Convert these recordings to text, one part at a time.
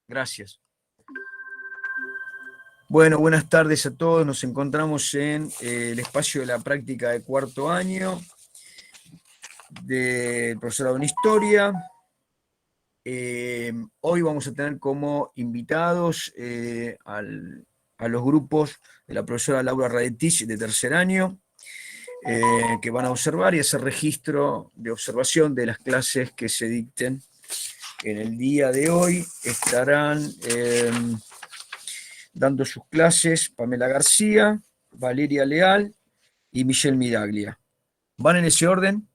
Gracias. Bueno, buenas tardes a todos. Nos encontramos en el espacio de la práctica de cuarto año del profesorado en Historia. Hoy vamos a tener como invitados a los grupos de la profesora Laura Radetich de tercer año, que van a observar y hacer registro de observación de las clases que se dicten en el día de hoy. Estarán dando sus clases Pamela García, Valeria Leal y Michelle Miraglia. ¿Van en ese orden?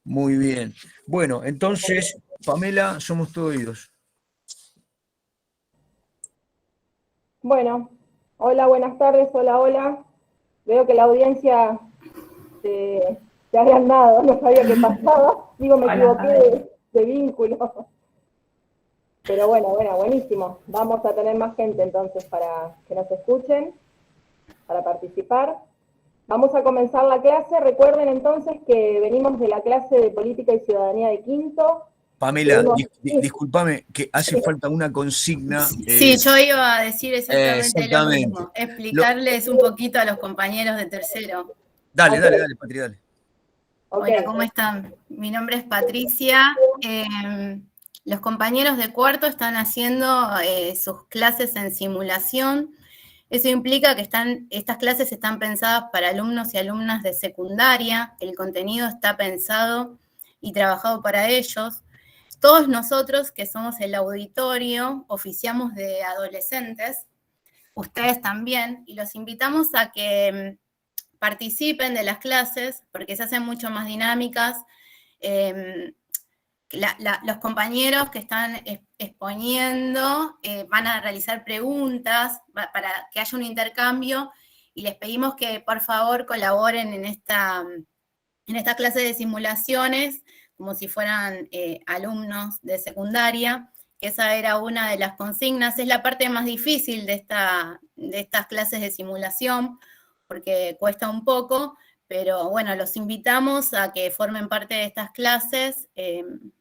Muy bien. Bueno, entonces, Pamela, somos todo oídos. Bueno, hola, buenas tardes, hola. Veo que la audiencia se ha agrandado, no sabía qué pasaba. Digo, me equivoqué de vínculo. Pero bueno, buenísimo. Vamos a tener más gente entonces para que nos escuchen, para participar. Vamos a comenzar la clase. Recuerden entonces que venimos de la clase de Política y Ciudadanía de quinto. Pamela, discúlpame, que hace falta una consigna. Sí, yo iba a decir exactamente lo mismo, Exactamente. explicarles un poquito a los compañeros de tercero. Dale, Patri, dale. Hola, ¿cómo están? Mi nombre es Patricia. Los compañeros de cuarto están haciendo sus clases en simulación. Eso implica que estas clases están pensadas para alumnos y alumnas de secundaria. El contenido está pensado y trabajado para ellos. Todos nosotros, que somos el auditorio, oficiamos de adolescentes, ustedes también, y los invitamos a que participen de las clases, porque se hacen mucho más dinámicas. Los compañeros que están exponiendo van a realizar preguntas para que haya un intercambio, y les pedimos que por favor colaboren en esta clase de simulaciones, como si fueran alumnos de secundaria, que esa era una de las consignas. Es la parte más difícil de estas clases de simulación, porque cuesta un poco, pero bueno, los invitamos a que formen parte de estas clases.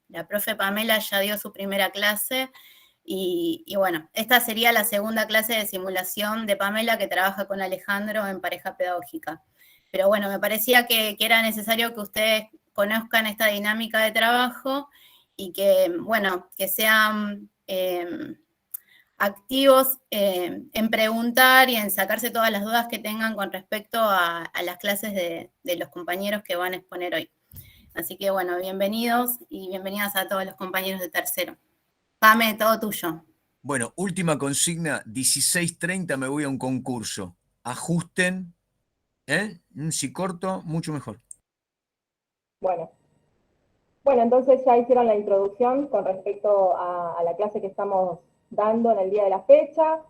La profe Pamela ya dio su primera clase, y bueno, esta sería la segunda clase de simulación de Pamela, que trabaja con Alejandro en pareja pedagógica. Pero bueno, me parecía que era necesario que ustedes conozcan esta dinámica de trabajo y que, bueno, que sean activos en preguntar y en sacarse todas las dudas que tengan con respecto a las clases de los compañeros que van a exponer hoy. Así que, bueno, bienvenidos y bienvenidas a todos los compañeros de tercero. Pame, todo tuyo. Bueno, última consigna, 16:30 me voy a un concurso. Ajusten, si corto, mucho mejor. Bueno, entonces ya hicieron la introducción con respecto a la clase que estamos dando en el día de la fecha.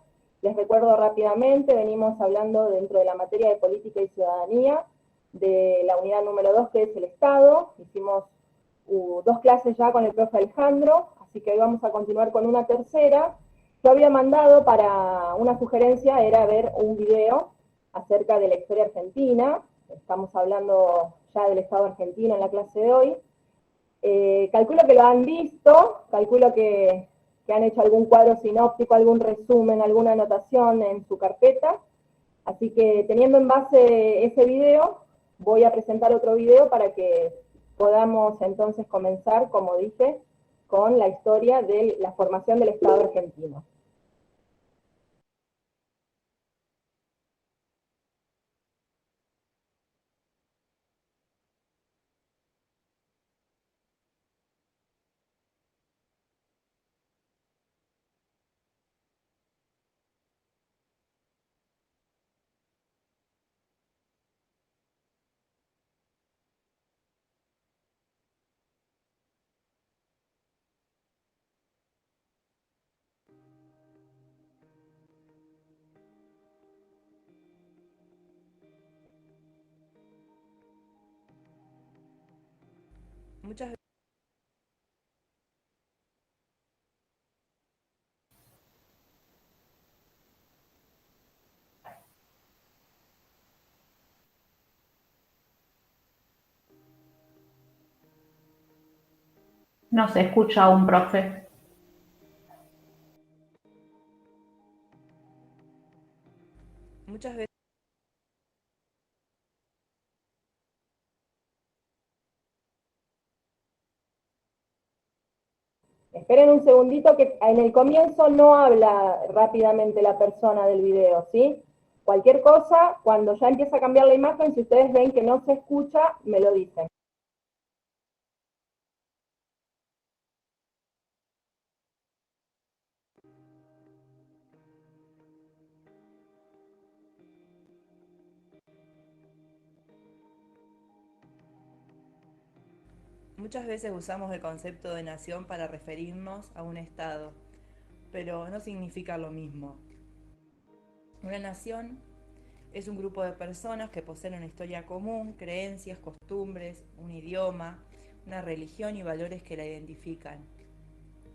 Les recuerdo rápidamente, venimos hablando dentro de la materia de política y ciudadanía, de la unidad número 2, que es el Estado. Hicimos 2 clases ya con el profe Alejandro, así que hoy vamos a continuar con una tercera. Yo había mandado para una sugerencia, era ver un video acerca de la historia argentina. Estamos hablando ya del Estado argentino en la clase de hoy. Calculo que lo han visto, calculo que han hecho algún cuadro sinóptico, algún resumen, alguna anotación en su carpeta. Así que teniendo en base ese video, voy a presentar otro video para que podamos entonces comenzar, como dije, con la historia de la formación del Estado argentino. Muchas gracias. No se escucha aún, profe. Muchas veces Esperen un segundito que en el comienzo no habla rápidamente la persona del video, ¿sí? Cualquier cosa, cuando ya empieza a cambiar la imagen, si ustedes ven que no se escucha, me lo dicen. Muchas veces usamos el concepto de nación para referirnos a un Estado, pero no significa lo mismo. Una nación es un grupo de personas que poseen una historia común, creencias, costumbres, un idioma, una religión y valores que la identifican.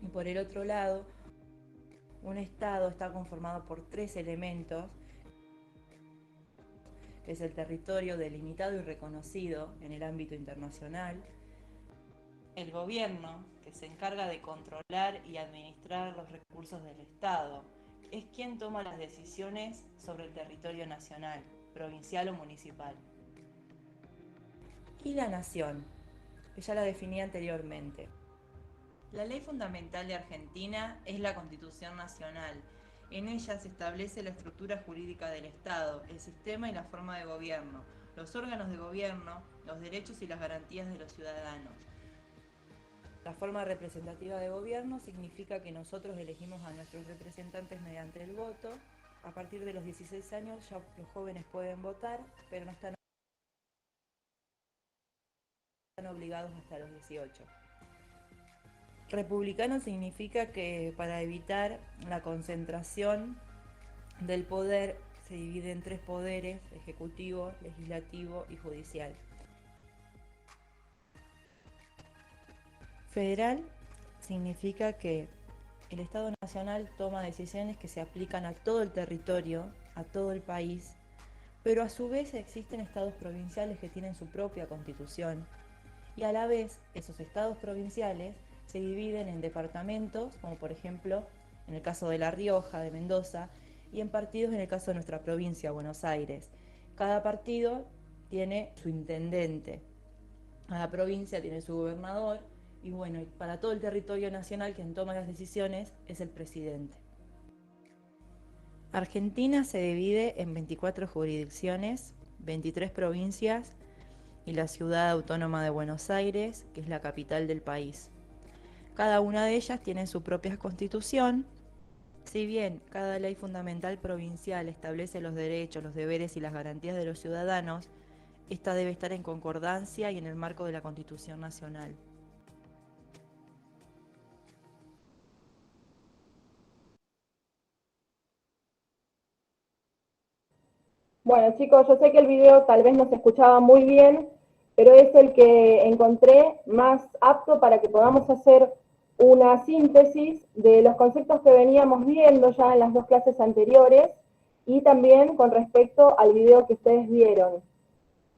Y por el otro lado, un Estado está conformado por 3 elementos, que es el territorio delimitado y reconocido en el ámbito internacional, el gobierno, que se encarga de controlar y administrar los recursos del Estado, es quien toma las decisiones sobre el territorio nacional, provincial o municipal. Y la nación, que ya la definí anteriormente. La ley fundamental de Argentina es la Constitución Nacional. En ella se establece la estructura jurídica del Estado, el sistema y la forma de gobierno, los órganos de gobierno, los derechos y las garantías de los ciudadanos. La forma representativa de gobierno significa que nosotros elegimos a nuestros representantes mediante el voto. A partir de los 16 años ya los jóvenes pueden votar, pero no están obligados hasta los 18. Republicano significa que para evitar la concentración del poder se divide en 3 poderes: ejecutivo, legislativo y judicial. Federal significa que el Estado Nacional toma decisiones que se aplican a todo el territorio, a todo el país, pero a su vez existen estados provinciales que tienen su propia constitución, y a la vez esos estados provinciales se dividen en departamentos, como por ejemplo en el caso de La Rioja, de Mendoza, y en partidos en el caso de nuestra provincia, Buenos Aires. Cada partido tiene su intendente, cada provincia tiene su gobernador, y bueno, para todo el territorio nacional quien toma las decisiones es el presidente. Argentina se divide en 24 jurisdicciones, 23 provincias y la ciudad autónoma de Buenos Aires, que es la capital del país. Cada una de ellas tiene su propia constitución. Si bien cada ley fundamental provincial establece los derechos, los deberes y las garantías de los ciudadanos, esta debe estar en concordancia y en el marco de la Constitución Nacional. Bueno, chicos, yo sé que el video tal vez no se escuchaba muy bien, pero es el que encontré más apto para que podamos hacer una síntesis de los conceptos que veníamos viendo ya en las 2 clases anteriores y también con respecto al video que ustedes vieron.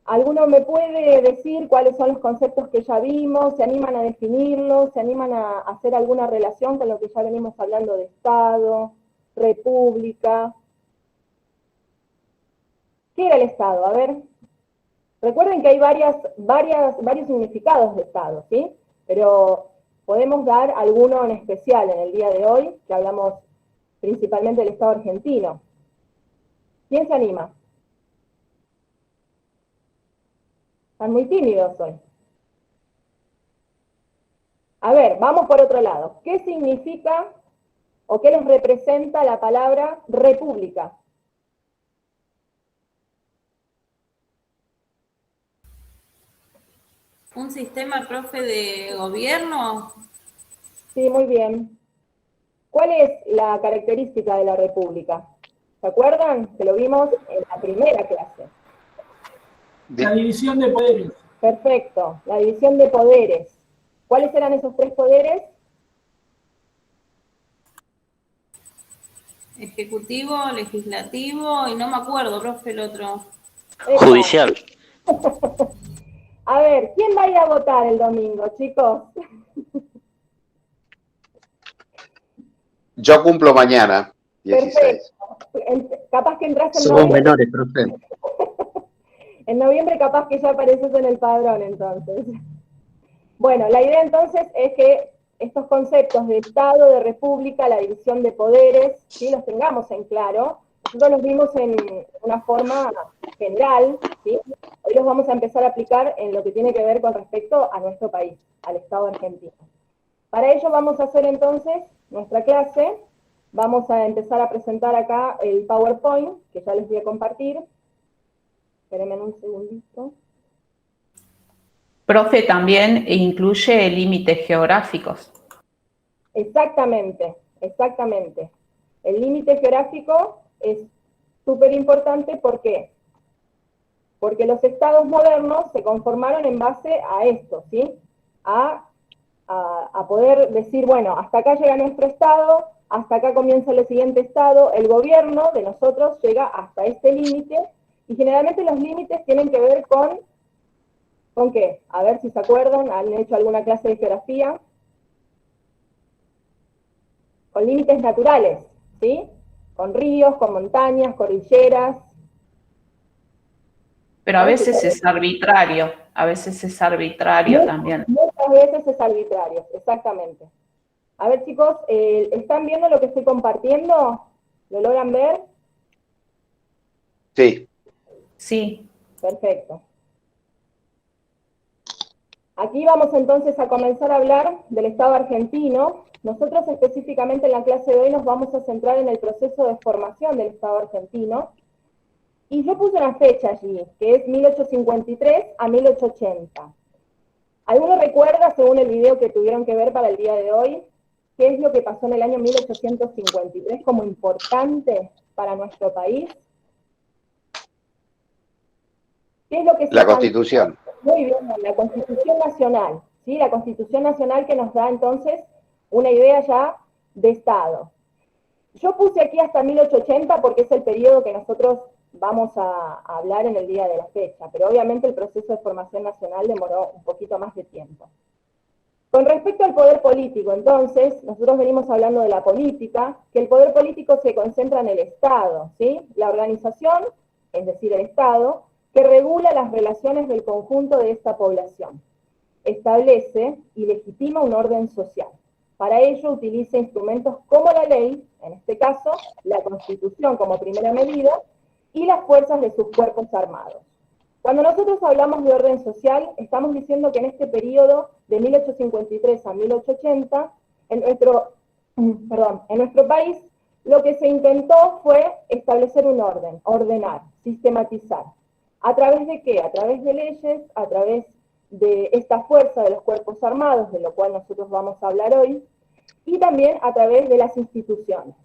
¿Alguno me puede decir cuáles son los conceptos que ya vimos? ¿Se animan a definirlos? ¿Se animan a hacer alguna relación con lo que ya venimos hablando de Estado, República? ¿Qué era el Estado? A ver, recuerden que hay varios significados de Estado, ¿sí? Pero podemos dar alguno en especial en el día de hoy, que hablamos principalmente del Estado argentino. ¿Quién se anima? Están muy tímidos hoy. A ver, vamos por otro lado. ¿Qué significa o qué les representa la palabra república? ¿Un sistema, profe, de gobierno? Sí, muy bien. ¿Cuál es la característica de la república? ¿Se acuerdan? Que lo vimos en la primera clase. La división de poderes. Perfecto, la división de poderes. ¿Cuáles eran esos 3 poderes? Ejecutivo, legislativo y no me acuerdo, profe, el otro. Judicial. A ver, ¿quién va a ir a votar el domingo, chicos? Yo cumplo mañana, 16. Perfecto. Capaz que entras en Somos noviembre. menores, profe. En noviembre capaz que ya apareces en el padrón, entonces. Bueno, la idea entonces es que estos conceptos de Estado, de República, la división de poderes, ¿sí?, los tengamos en claro. Nosotros los vimos en una forma general, ¿sí? Hoy los vamos a empezar a aplicar en lo que tiene que ver con respecto a nuestro país, al Estado argentino. Para ello vamos a hacer entonces nuestra clase. Vamos a empezar a presentar acá el PowerPoint, que ya les voy a compartir. Espérenme un segundito. Profe, también incluye límites geográficos. Exactamente, exactamente. El límite geográfico es súper importante, ¿por qué? Porque los estados modernos se conformaron en base a esto, ¿sí? A poder decir, bueno, hasta acá llega nuestro estado, hasta acá comienza el siguiente estado, el gobierno de nosotros llega hasta este límite, y generalmente los límites tienen que ver ¿con qué? A ver si se acuerdan, han hecho alguna clase de geografía. Con límites naturales, ¿sí? Con ríos, con montañas, cordilleras. Pero a veces es arbitrario, también. Muchas veces es arbitrario, exactamente. A ver, chicos, ¿están viendo lo que estoy compartiendo? ¿Lo logran ver? Sí. Sí. Perfecto. Aquí vamos entonces a comenzar a hablar del Estado argentino. Nosotros específicamente en la clase de hoy nos vamos a centrar en el proceso de formación del Estado argentino. Y yo puse una fecha allí, que es 1853 a 1880. ¿Alguno recuerda, según el video que tuvieron que ver para el día de hoy, qué es lo que pasó en el año 1853 como importante para nuestro país? ¿Qué es lo que se La Constitución. Muy bien, la Constitución Nacional, ¿sí? La Constitución Nacional que nos da entonces una idea ya de Estado. Yo puse aquí hasta 1880 porque es el periodo que nosotros vamos a hablar en el día de la fecha, pero obviamente el proceso de formación nacional demoró un poquito más de tiempo. Con respecto al poder político, entonces, nosotros venimos hablando de la política, que el poder político se concentra en el Estado, ¿sí? La organización, es decir, el Estado, que regula las relaciones del conjunto de esta población. Establece y legitima un orden social. Para ello utiliza instrumentos como la ley, en este caso, la Constitución como primera medida, y las fuerzas de sus cuerpos armados. Cuando nosotros hablamos de orden social, estamos diciendo que en este periodo de 1853 a 1880, en nuestro país, lo que se intentó fue establecer un orden, ordenar, sistematizar. ¿A través de qué? A través de leyes, a través de esta fuerza de los cuerpos armados, de lo cual nosotros vamos a hablar hoy, y también a través de las instituciones.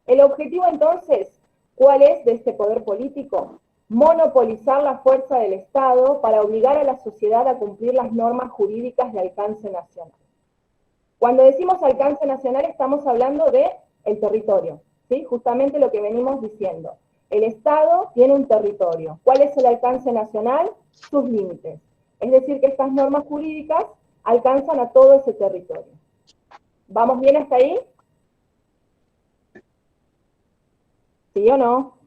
El objetivo entonces, ¿cuál es de este poder político? Monopolizar la fuerza del Estado para obligar a la sociedad a cumplir las normas jurídicas de alcance nacional. Cuando decimos alcance nacional estamos hablando del territorio, ¿sí? Justamente lo que venimos diciendo. El Estado tiene un territorio. ¿Cuál es el alcance nacional? Sus límites. Es decir, que estas normas jurídicas alcanzan a todo ese territorio. ¿Vamos bien hasta ahí? ¿Sí o no?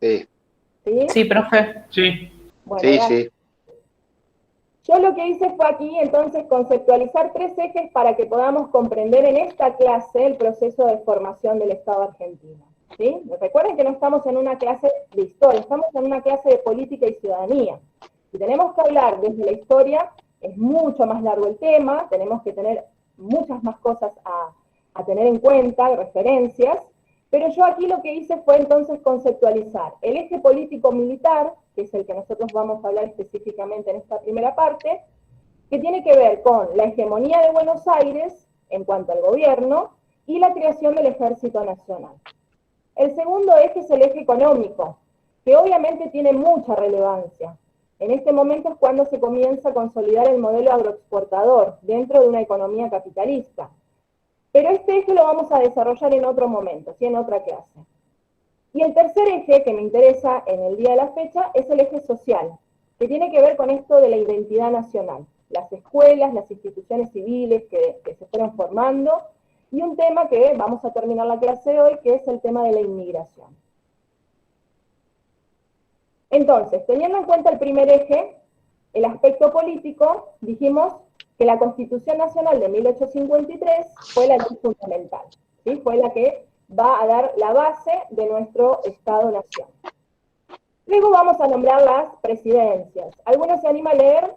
Sí. ¿Sí? Sí, profe. Sí. Bueno, Sí, sí. yo lo que hice fue aquí, entonces, conceptualizar 3 ejes para que podamos comprender en esta clase el proceso de formación del Estado argentino. ¿Sí? Recuerden que no estamos en una clase de historia, estamos en una clase de política y ciudadanía. Si tenemos que hablar desde la historia, es mucho más largo el tema, tenemos que tener muchas más cosas a tener en cuenta, referencias, pero yo aquí lo que hice fue entonces conceptualizar el eje político-militar, que es el que nosotros vamos a hablar específicamente en esta primera parte, que tiene que ver con la hegemonía de Buenos Aires en cuanto al gobierno y la creación del Ejército Nacional. El segundo eje es el eje económico, que obviamente tiene mucha relevancia. En este momento es cuando se comienza a consolidar el modelo agroexportador dentro de una economía capitalista. Pero este eje lo vamos a desarrollar en otro momento, ¿sí? En otra clase. Y el tercer eje que me interesa en el día de la fecha es el eje social, que tiene que ver con esto de la identidad nacional, las escuelas, las instituciones civiles que se fueron formando, y un tema que vamos a terminar la clase de hoy, que es el tema de la inmigración. Entonces, teniendo en cuenta el primer eje, el aspecto político, dijimos que la Constitución Nacional de 1853 fue la ley fundamental, ¿sí? Fue la que va a dar la base de nuestro Estado-Nación. Luego vamos a nombrar las presidencias. ¿Alguno se anima a leer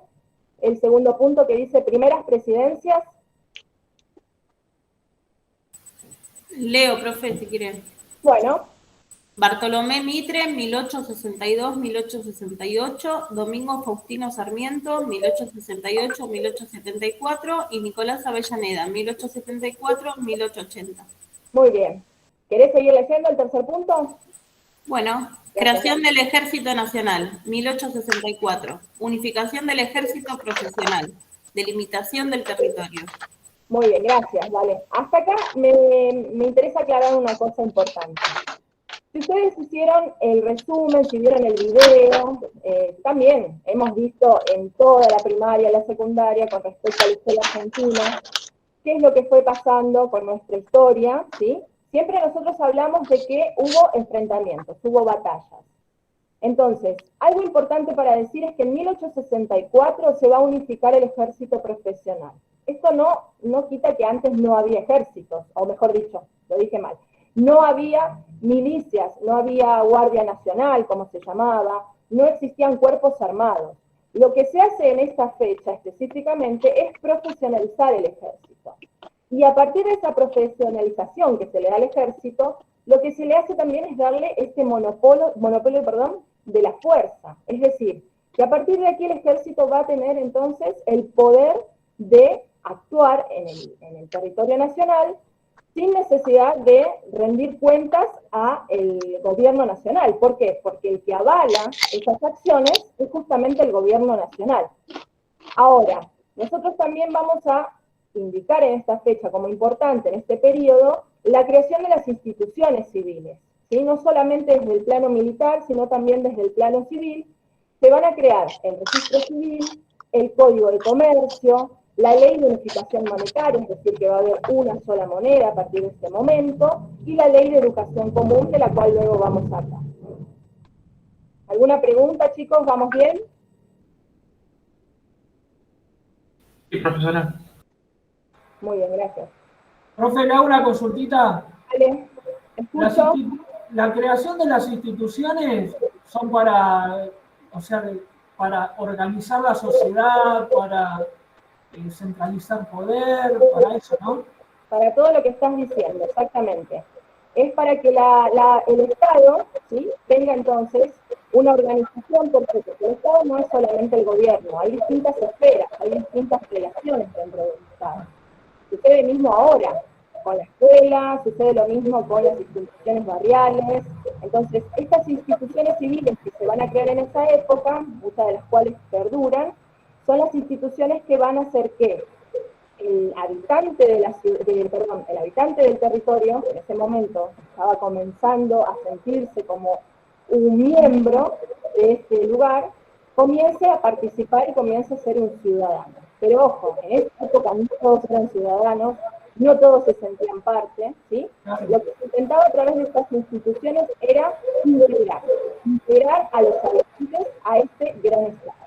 el segundo punto que dice primeras presidencias? Leo, profe, si quieren. Bueno. Bartolomé Mitre, 1862-1868, Domingo Faustino Sarmiento, 1868-1874, y Nicolás Avellaneda, 1874-1880. Muy bien. ¿Querés seguir leyendo el tercer punto? Bueno, creación del Ejército Nacional, 1864. Unificación del Ejército Profesional. Delimitación del territorio. Muy bien, gracias, vale. Hasta acá me interesa aclarar una cosa importante. Si ustedes hicieron el resumen, si vieron el video, también hemos visto en toda la primaria, la secundaria, con respecto a la historia argentina, qué es lo que fue pasando con nuestra historia, ¿sí? Siempre nosotros hablamos de que hubo enfrentamientos, hubo batallas. Entonces, algo importante para decir es que en 1864 se va a unificar el ejército profesional. Esto no quita que antes no había ejércitos, o mejor dicho, lo dije mal. No había milicias, no había Guardia Nacional, como se llamaba, no existían cuerpos armados. Lo que se hace en esta fecha específicamente es profesionalizar el ejército. Y a partir de esa profesionalización que se le da al ejército, lo que se le hace también es darle este monopolio de la fuerza. Es decir, que a partir de aquí el ejército va a tener entonces el poder de actuar en el territorio nacional sin necesidad de rendir cuentas al gobierno nacional. ¿Por qué? Porque el que avala esas acciones es justamente el gobierno nacional. Ahora, nosotros también vamos a indicar en esta fecha como importante, en este periodo, la creación de las instituciones civiles, ¿sí? No solamente desde el plano militar, sino también desde el plano civil. Se van a crear el registro civil, el código de comercio, la ley de unificación monetaria, es decir, que va a haber una sola moneda a partir de este momento, y la ley de educación común, de la cual luego vamos a hablar. ¿Alguna pregunta, chicos? ¿Vamos bien? Sí, profesora. Muy bien, gracias. Profe Laura, consultita. Vale, escucho. La creación de las instituciones son para, o sea, para organizar la sociedad, para centralizar poder, para eso, ¿no? Para todo lo que estás diciendo, exactamente. Es para que el Estado, ¿sí?, tenga entonces una organización, porque el Estado no es solamente el gobierno, hay distintas esferas, hay distintas relaciones dentro del Estado. Sucede mismo ahora con la escuela, sucede lo mismo con las instituciones barriales. Entonces, estas instituciones civiles que se van a crear en esa época, muchas de las cuales perduran, son las instituciones que van a hacer que el habitante el habitante del territorio, que en ese momento estaba comenzando a sentirse como un miembro de este lugar, comience a participar y comience a ser un ciudadano. Pero ojo, en esta época no todos eran ciudadanos, no todos se sentían parte, ¿sí? Lo que se intentaba a través de estas instituciones era integrar a los habitantes a este gran Estado.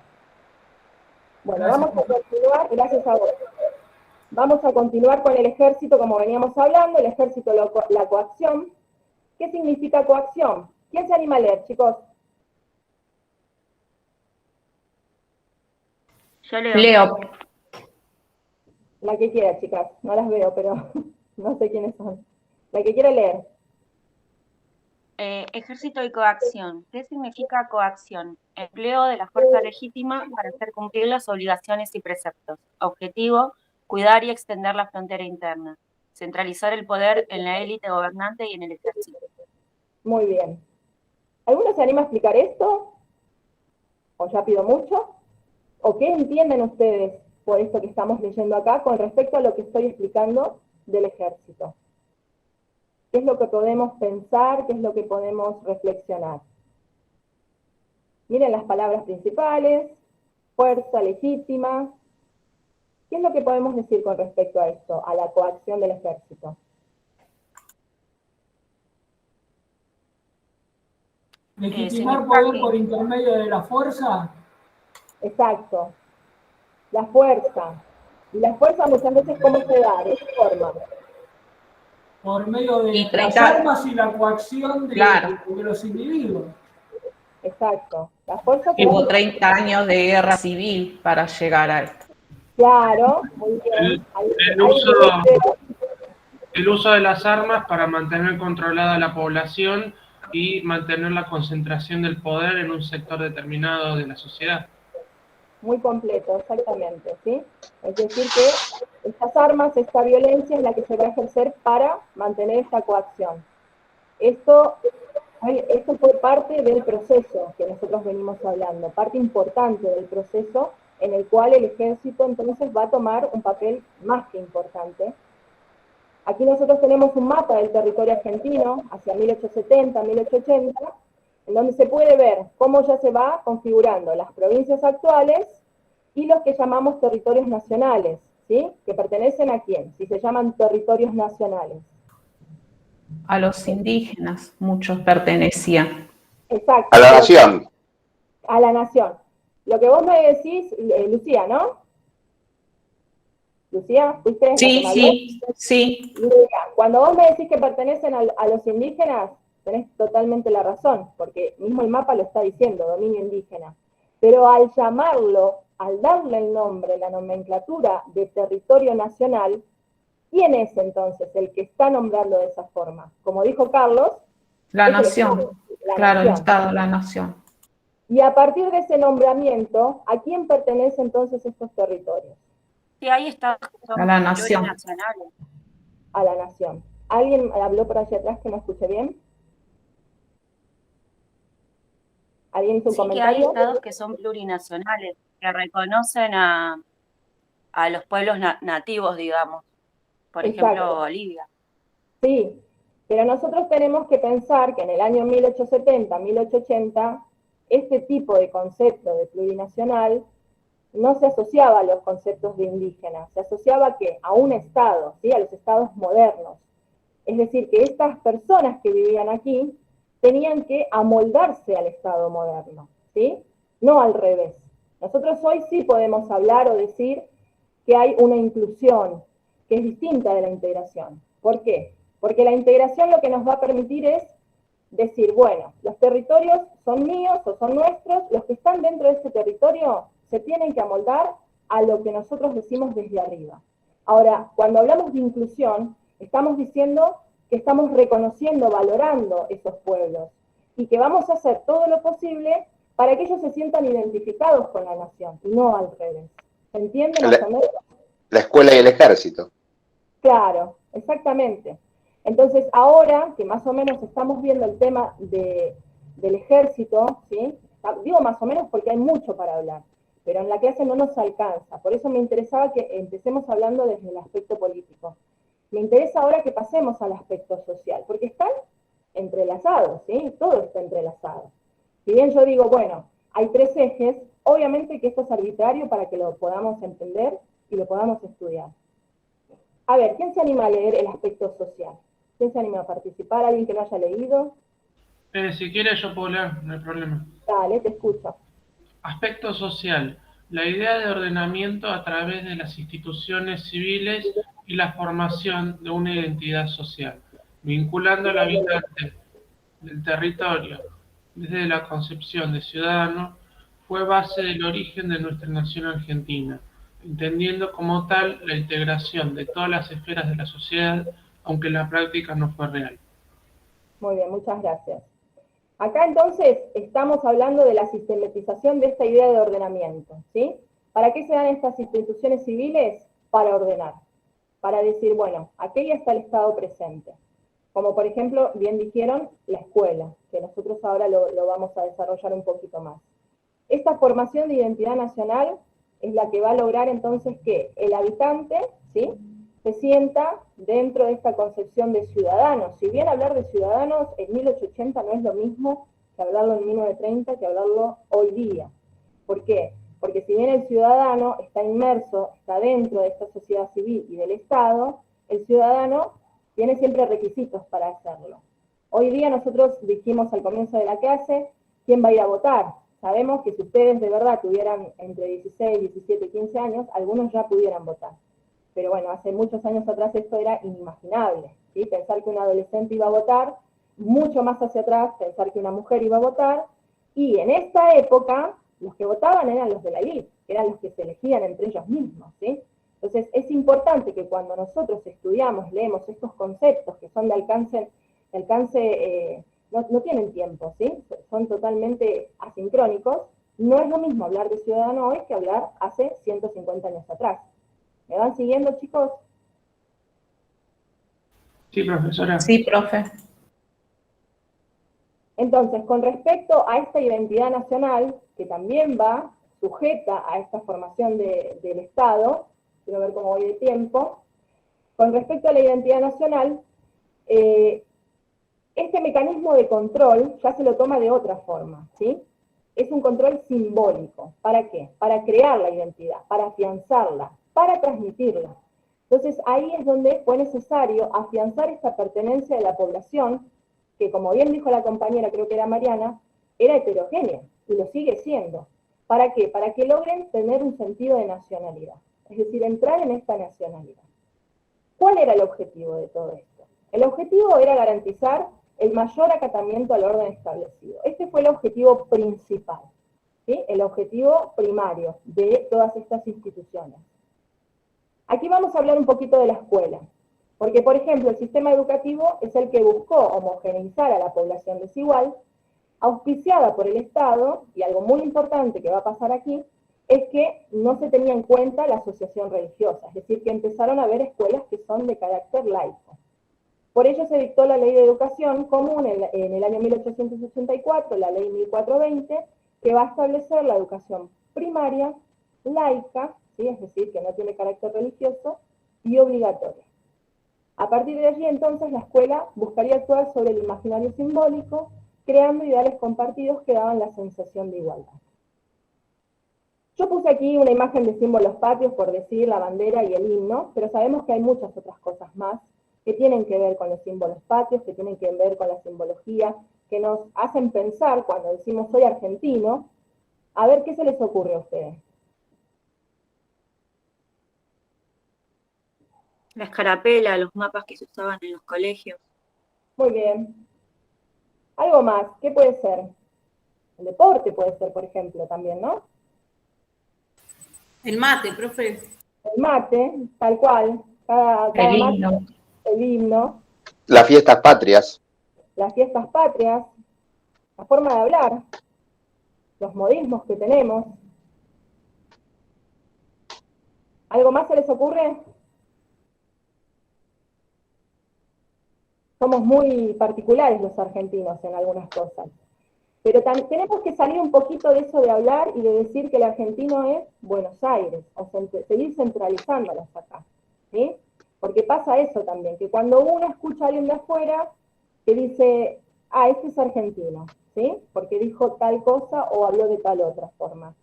Bueno, vamos a continuar, gracias a vos. Vamos a continuar con el ejército, como veníamos hablando, el ejército, la coacción. ¿Qué significa coacción? ¿Quién se anima a leer, chicos? Yo leo. La que quiera, chicas. No las veo, pero no sé quiénes son. La que quiera leer. Ejército y coacción. ¿Qué significa coacción? Empleo de la fuerza legítima para hacer cumplir las obligaciones y preceptos. Objetivo, cuidar y extender la frontera interna. Centralizar el poder en la élite gobernante y en el ejército. Muy bien. ¿Alguno se anima a explicar esto? ¿O ya pido mucho? ¿O qué entienden ustedes por esto que estamos leyendo acá con respecto a lo que estoy explicando del ejército? ¿Qué es lo que podemos pensar? ¿Qué es lo que podemos reflexionar? Miren las palabras principales: fuerza legítima. ¿Qué es lo que podemos decir con respecto a esto, a la coacción del ejército? Legitimar significa poder que por intermedio de la fuerza. Exacto. La fuerza. Y la fuerza muchas veces, ¿cómo se da? ¿De qué forma? Por medio de Y las 30, armas y la coacción claro, de los individuos. Exacto. La fuerza como... hubo 30 años de guerra civil para llegar a esto. Claro, muy bien. El uso de las armas para mantener controlada la población y mantener la concentración del poder en un sector determinado de la sociedad. Muy completo, exactamente, ¿sí? Es decir que estas armas, esta violencia es la que se va a ejercer para mantener esta coacción. Esto fue parte del proceso que nosotros venimos hablando, parte importante del proceso en el cual el ejército entonces va a tomar un papel más que importante. Aquí nosotros tenemos un mapa del territorio argentino hacia 1870, 1880, en donde se puede ver cómo ya se va configurando las provincias actuales y los que llamamos territorios nacionales, ¿sí? ¿Que pertenecen a quién? Si se llaman territorios nacionales. A los indígenas, muchos pertenecían. Exacto. A la nación. A la nación. Lo que vos me decís, Lucía, ¿no? Lucía, ¿fuiste? Sí. Lucía, cuando vos me decís que pertenecen a los indígenas, tenés totalmente la razón, porque mismo el mapa lo está diciendo, dominio indígena. Pero al llamarlo, al darle el nombre, la nomenclatura de territorio nacional, ¿quién es entonces el que está nombrando de esa forma? Como dijo Carlos, La es nación, claro, el Estado, la nación. Y a partir de ese nombramiento, ¿a quién pertenecen entonces estos territorios? Sí, ahí está. A la nación. Plurinacionales. A la nación. ¿Alguien habló por allá atrás que no escuché bien? ¿Alguien hizo un comentario? Sí, que hay estados que son plurinacionales, que reconocen a los pueblos nativos, digamos. Por ejemplo, Bolivia. Sí, pero nosotros tenemos que pensar que en el año 1870, 1880, este tipo de concepto de plurinacional no se asociaba a los conceptos de indígenas, se asociaba ¿a qué? A un estado, ¿sí? A los estados modernos. Es decir, que estas personas que vivían aquí tenían que amoldarse al estado moderno, ¿sí? No al revés. Nosotros hoy sí podemos hablar o decir que hay una inclusión que es distinta de la integración. ¿Por qué? Porque la integración lo que nos va a permitir es decir, bueno, los territorios son míos o son nuestros, los que están dentro de este territorio se tienen que amoldar a lo que nosotros decimos desde arriba. Ahora, cuando hablamos de inclusión, estamos diciendo que estamos reconociendo, valorando esos pueblos y que vamos a hacer todo lo posible para que ellos se sientan identificados con la nación y no al revés. ¿Se entiende más o menos? La escuela y el ejército. Claro, exactamente. Entonces, ahora que más o menos estamos viendo el tema del ejército, ¿sí? Digo más o menos porque hay mucho para hablar, pero en la clase no nos alcanza. Por eso me interesaba que empecemos hablando desde el aspecto político. Me interesa ahora que pasemos al aspecto social, porque están entrelazados, ¿sí? Todo está entrelazado. Si bien yo digo, bueno, hay tres ejes, obviamente que esto es arbitrario para que lo podamos entender y lo podamos estudiar. A ver, ¿quién se anima a leer el aspecto social? ¿Quién se anima a participar? ¿Alguien que no haya leído? Si quieres yo puedo leer, no hay problema. Dale, te escucho. Aspecto social. La idea de ordenamiento a través de las instituciones civiles y la formación de una identidad social, vinculando al habitante del territorio desde la concepción de ciudadano, fue base del origen de nuestra nación argentina, entendiendo como tal la integración de todas las esferas de la sociedad, aunque en la práctica no fue real. Muy bien, muchas gracias. Acá entonces estamos hablando de la sistematización de esta idea de ordenamiento, ¿sí? ¿Para qué se dan estas instituciones civiles? Para ordenar, para decir, bueno, aquí ya está el Estado presente. Como por ejemplo, bien dijeron, la escuela, que nosotros ahora lo vamos a desarrollar un poquito más. Esta formación de identidad nacional es la que va a lograr entonces que el habitante, ¿sí?, se sienta dentro de esta concepción de ciudadanos. Si bien hablar de ciudadanos en 1880 no es lo mismo que hablarlo en 1930, que hablarlo hoy día. ¿Por qué? Porque si bien el ciudadano está inmerso, está dentro de esta sociedad civil y del Estado, el ciudadano tiene siempre requisitos para hacerlo. Hoy día nosotros dijimos al comienzo de la clase, ¿quién va a ir a votar? Sabemos que si ustedes de verdad tuvieran entre 16, 17, 15 años, algunos ya pudieran votar. Pero bueno, hace muchos años atrás esto era inimaginable, ¿sí? Pensar que un adolescente iba a votar, mucho más hacia atrás, pensar que una mujer iba a votar, y en esta época, los que votaban eran los de la élite, eran los que se elegían entre ellos mismos, ¿sí? Entonces, es importante que cuando nosotros estudiamos, leemos estos conceptos que son de alcance no tienen tiempo, ¿sí? Son totalmente asincrónicos. No es lo mismo hablar de ciudadano hoy que hablar hace 150 años atrás. ¿Me van siguiendo, chicos? Sí, profesora. Sí, profe. Entonces, con respecto a esta identidad nacional, que también va sujeta a esta formación del Estado, quiero ver cómo voy de tiempo, con respecto a la identidad nacional, este mecanismo de control ya se lo toma de otra forma, ¿sí? Es un control simbólico. ¿Para qué? Para crear la identidad, para afianzarla, para transmitirla. Entonces ahí es donde fue necesario afianzar esta pertenencia de la población, que como bien dijo la compañera, creo que era Mariana, era heterogénea, y lo sigue siendo. ¿Para qué? Para que logren tener un sentido de nacionalidad, es decir, entrar en esta nacionalidad. ¿Cuál era el objetivo de todo esto? El objetivo era garantizar el mayor acatamiento al orden establecido. Este fue el objetivo principal, ¿sí? El objetivo primario de todas estas instituciones. Aquí vamos a hablar un poquito de la escuela, porque, por ejemplo, el sistema educativo es el que buscó homogeneizar a la población desigual, auspiciada por el Estado, y algo muy importante que va a pasar aquí, es que no se tenía en cuenta la asociación religiosa, es decir, que empezaron a haber escuelas que son de carácter laico. Por ello se dictó la Ley de Educación Común en el año 1884, la Ley 1420, que va a establecer la educación primaria, laica, ¿sí? Es decir, que no tiene carácter religioso, y obligatoria. A partir de allí, entonces, la escuela buscaría actuar sobre el imaginario simbólico, creando ideales compartidos que daban la sensación de igualdad. Yo puse aquí una imagen de símbolos patrios, por decir la bandera y el himno, pero sabemos que hay muchas otras cosas más que tienen que ver con los símbolos patrios, que tienen que ver con la simbología, que nos hacen pensar cuando decimos soy argentino. A ver, ¿qué se les ocurre a ustedes? La escarapela, los mapas que se usaban en los colegios. Muy bien. Algo más, ¿qué puede ser? El deporte puede ser, por ejemplo, también, ¿no? El mate, profe. El mate, tal cual. Cada El mate, himno. el himno. Las fiestas patrias. Las fiestas patrias, la forma de hablar, los modismos que tenemos. ¿Algo más se les ocurre? Somos muy particulares los argentinos en algunas cosas. Pero tenemos que salir un poquito de eso de hablar y de decir que el argentino es Buenos Aires, o seguir centralizándolas acá, ¿sí? Porque pasa eso también, que cuando uno escucha a alguien de afuera, que dice, ah, este es argentino, ¿sí? Porque dijo tal cosa o habló de tal otra forma.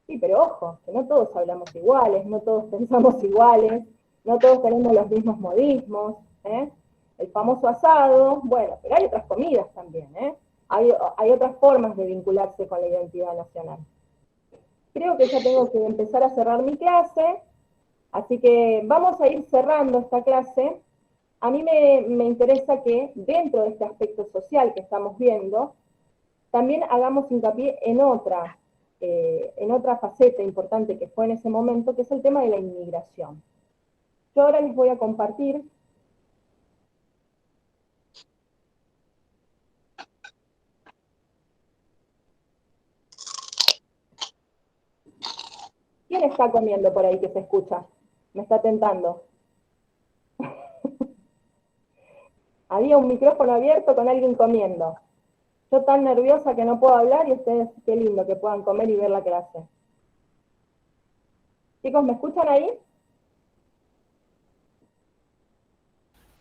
Sí, pero ojo, que no todos hablamos iguales, no todos pensamos iguales, no todos tenemos los mismos modismos, ¿eh? El famoso asado, bueno, pero hay otras comidas también, ¿eh? Hay otras formas de vincularse con la identidad nacional. Creo que ya tengo que empezar a cerrar mi clase, así que vamos a ir cerrando esta clase. A mí me interesa que dentro de este aspecto social que estamos viendo, también hagamos hincapié en otra faceta importante que fue en ese momento, que es el tema de la inmigración. Yo ahora les voy a compartir ¿quién está comiendo por ahí que se escucha? Me está tentando. Había un micrófono abierto con alguien comiendo. Yo tan nerviosa que no puedo hablar y ustedes, qué lindo que puedan comer y ver la clase. Chicos, ¿me escuchan ahí?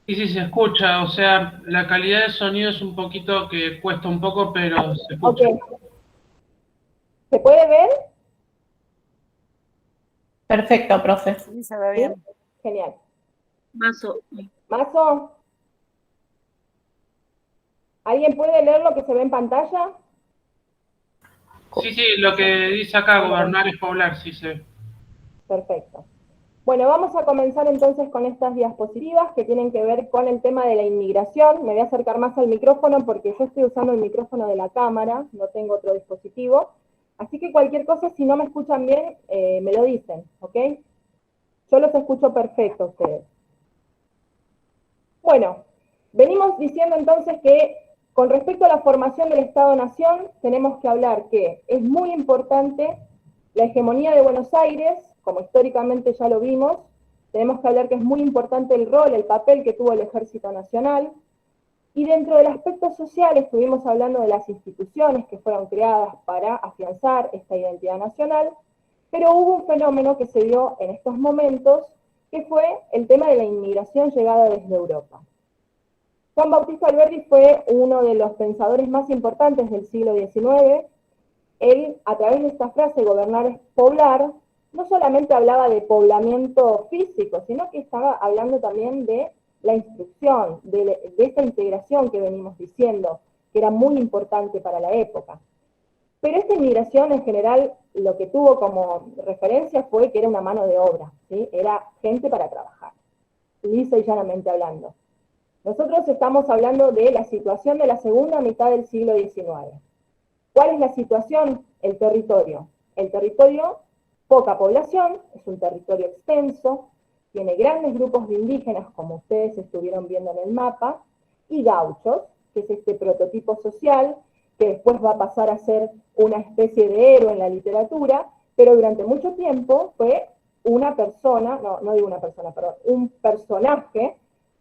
Sí, sí, se escucha, o sea, la calidad de sonido es un poquito que cuesta un poco, pero se escucha. Ok. ¿Se puede ver? Perfecto, profe. Sí, se ve bien. ¿Sí? Genial. Mazo. Mazo. ¿Alguien puede leer lo que se ve en pantalla? Sí, sí, lo que dice acá, gobernar es poblar, sí se ve. Perfecto. Bueno, vamos a comenzar entonces con estas diapositivas que tienen que ver con el tema de la inmigración. Me voy a acercar más al micrófono porque yo estoy usando el micrófono de la cámara, no tengo otro dispositivo. Así que cualquier cosa, si no me escuchan bien, me lo dicen, ¿ok? Yo los escucho perfecto a ustedes. Bueno, venimos diciendo entonces que con respecto a la formación del Estado-Nación, tenemos que hablar que es muy importante la hegemonía de Buenos Aires, como históricamente ya lo vimos. Tenemos que hablar que es muy importante el rol, el papel que tuvo el Ejército Nacional. Y dentro del aspecto social estuvimos hablando de las instituciones que fueron creadas para afianzar esta identidad nacional, pero hubo un fenómeno que se dio en estos momentos, que fue el tema de la inmigración llegada desde Europa. Juan Bautista Alberdi fue uno de los pensadores más importantes del siglo XIX. Él, a través de esta frase, gobernar es poblar, no solamente hablaba de poblamiento físico, sino que estaba hablando también de la instrucción, de esta integración que venimos diciendo, que era muy importante para la época. Pero esta inmigración en general lo que tuvo como referencia fue que era una mano de obra, ¿sí? Era gente para trabajar, lisa y llanamente hablando. Nosotros estamos hablando de la situación de la segunda mitad del siglo XIX. ¿Cuál es la situación? El territorio. El territorio, poca población, es un territorio extenso, tiene grandes grupos de indígenas, como ustedes estuvieron viendo en el mapa, y gauchos, que es este prototipo social, que después va a pasar a ser una especie de héroe en la literatura, pero durante mucho tiempo fue una persona, no digo una persona, perdón, un personaje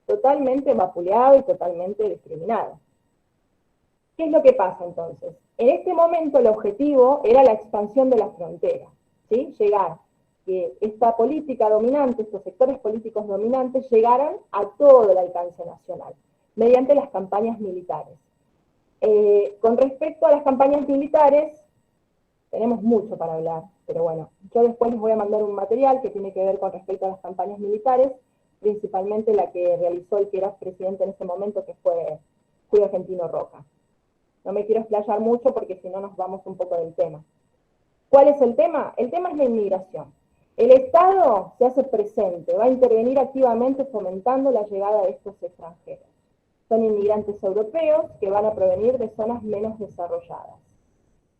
totalmente vapuleado y totalmente discriminado. ¿Qué es lo que pasa entonces? En este momento el objetivo era la expansión de las fronteras, ¿sí? Llegar, que esta política dominante, estos sectores políticos dominantes, llegaran a todo el alcance nacional, mediante las campañas militares. Con respecto a las campañas militares, tenemos mucho para hablar, pero bueno, yo después les voy a mandar un material que tiene que ver con respecto a las campañas militares, principalmente la que realizó el que era presidente en ese momento, que fue Julio Argentino Roca. No me quiero explayar mucho porque si no nos vamos un poco del tema. ¿Cuál es el tema? El tema es la inmigración. El Estado se hace presente, va a intervenir activamente fomentando la llegada de estos extranjeros. Son inmigrantes europeos que van a provenir de zonas menos desarrolladas.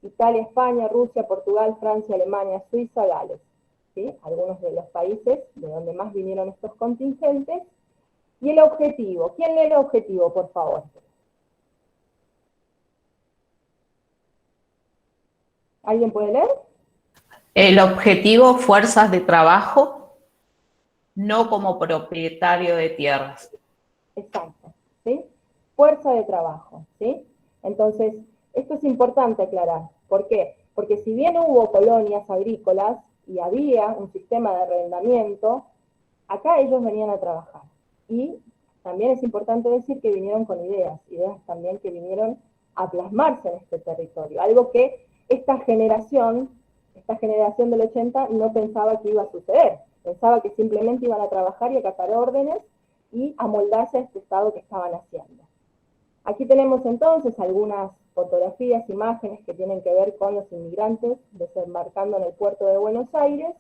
Italia, España, Rusia, Portugal, Francia, Alemania, Suiza, Gales. ¿Sí? Algunos de los países de donde más vinieron estos contingentes. Y el objetivo. ¿Quién lee el objetivo, por favor? ¿Alguien puede leer? El objetivo, fuerzas de trabajo, no como propietario de tierras. Exacto, ¿sí? Fuerza de trabajo, ¿sí? Entonces, esto es importante aclarar. ¿Por qué? Porque si bien hubo colonias agrícolas y había un sistema de arrendamiento, acá ellos venían a trabajar. Y también es importante decir que vinieron con ideas también que vinieron a plasmarse en este territorio, algo que esta generación del 80 no pensaba que iba a suceder, pensaba que simplemente iban a trabajar y acatar órdenes y amoldarse a este estado que estaban haciendo. Aquí tenemos entonces algunas fotografías, imágenes que tienen que ver con los inmigrantes desembarcando en el puerto de Buenos Aires,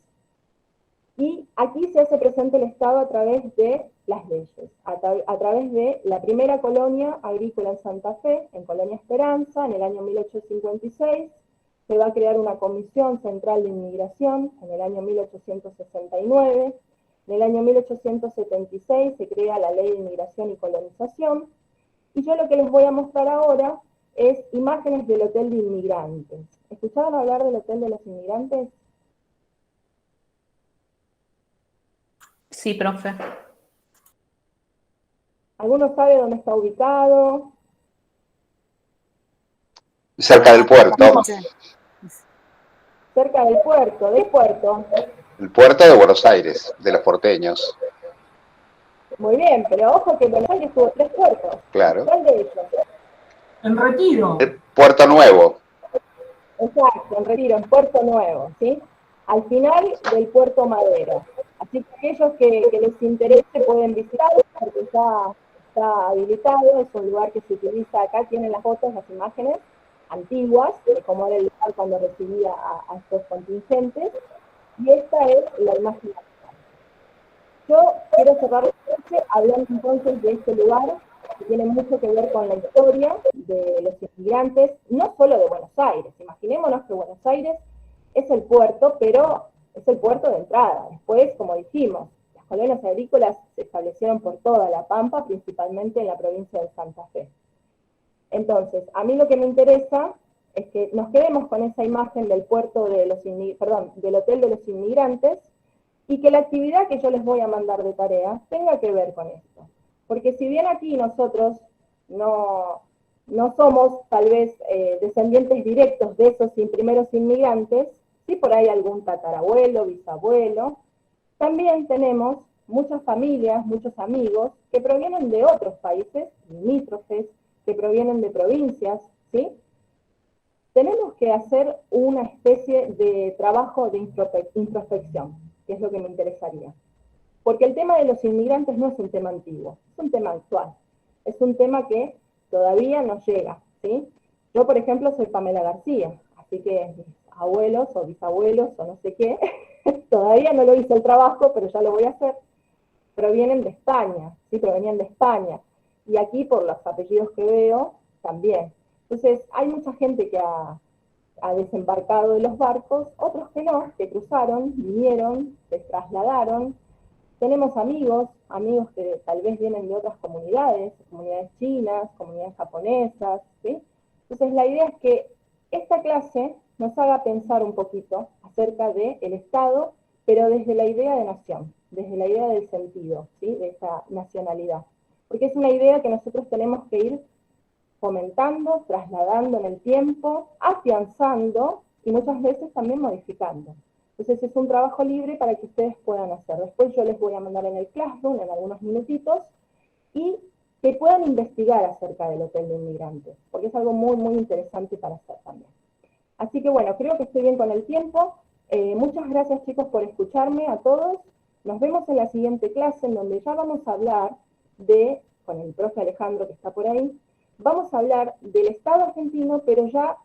y aquí se hace presente el Estado a través de las leyes, a través de la primera colonia agrícola en Santa Fe, en Colonia Esperanza, en el año 1856, se va a crear una Comisión Central de Inmigración en el año 1869, en el año 1876 se crea la Ley de Inmigración y Colonización, y yo lo que les voy a mostrar ahora es imágenes del Hotel de Inmigrantes. ¿Escucharon hablar del Hotel de los Inmigrantes? Sí, profe. ¿Alguno sabe dónde está ubicado? Cerca del puerto. Cerca del puerto, ¿del puerto? El puerto de Buenos Aires, de los porteños. Muy bien, pero ojo que Buenos Aires tuvo 3 puertos. Claro. ¿Cuál de ellos? En Retiro. El Puerto Nuevo. Exacto, en Retiro, en Puerto Nuevo, ¿sí? Al final del Puerto Madero. Así que aquellos que les interese pueden visitarlo porque ya está habilitado, es un lugar que se utiliza acá, tienen las fotos, las imágenes antiguas de cómo era el lugar cuando recibía a estos contingentes, y esta es la imagen actual. Yo quiero cerrar la clase hablando entonces de este lugar, que tiene mucho que ver con la historia de los inmigrantes, no solo de Buenos Aires. Imaginémonos que Buenos Aires es el puerto, pero es el puerto de entrada. Después, como dijimos, las colonias agrícolas se establecieron por toda la Pampa, principalmente en la provincia de Santa Fe. Entonces, a mí lo que me interesa es que nos quedemos con esa imagen del puerto de los del Hotel de los Inmigrantes, y que la actividad que yo les voy a mandar de tarea tenga que ver con esto. Porque si bien aquí nosotros no somos tal vez descendientes directos de esos primeros inmigrantes, sí por ahí algún tatarabuelo, bisabuelo, también tenemos muchas familias, muchos amigos que provienen de otros países limítrofes, que provienen de provincias, ¿sí? Tenemos que hacer una especie de trabajo de introspección, que es lo que me interesaría. Porque el tema de los inmigrantes no es un tema antiguo, es un tema actual. Es un tema que todavía nos llega, ¿sí? Yo, por ejemplo, soy Pamela García, así que mis abuelos o bisabuelos o no sé qué, todavía no lo hice el trabajo, pero ya lo voy a hacer, provienen de España, ¿sí? Provenían de España. Y aquí, por los apellidos que veo, también. Entonces, hay mucha gente que ha desembarcado de los barcos, otros que no, que cruzaron, vinieron, se trasladaron. Tenemos amigos que tal vez vienen de otras comunidades chinas, comunidades japonesas, ¿sí? Entonces la idea es que esta clase nos haga pensar un poquito acerca del Estado, pero desde la idea de nación, desde la idea del sentido, ¿sí? De esa nacionalidad. Porque es una idea que nosotros tenemos que ir fomentando, trasladando en el tiempo, afianzando y muchas veces también modificando. Entonces es un trabajo libre para que ustedes puedan hacer. Después yo les voy a mandar en el Classroom en algunos minutitos y que puedan investigar acerca del Hotel de Inmigrantes, porque es algo muy, muy interesante para hacer también. Así que bueno, creo que estoy bien con el tiempo. Muchas gracias chicos por escucharme a todos. Nos vemos en la siguiente clase en donde ya vamos a hablar con el profe Alejandro que está por ahí, vamos a hablar del Estado argentino, pero ya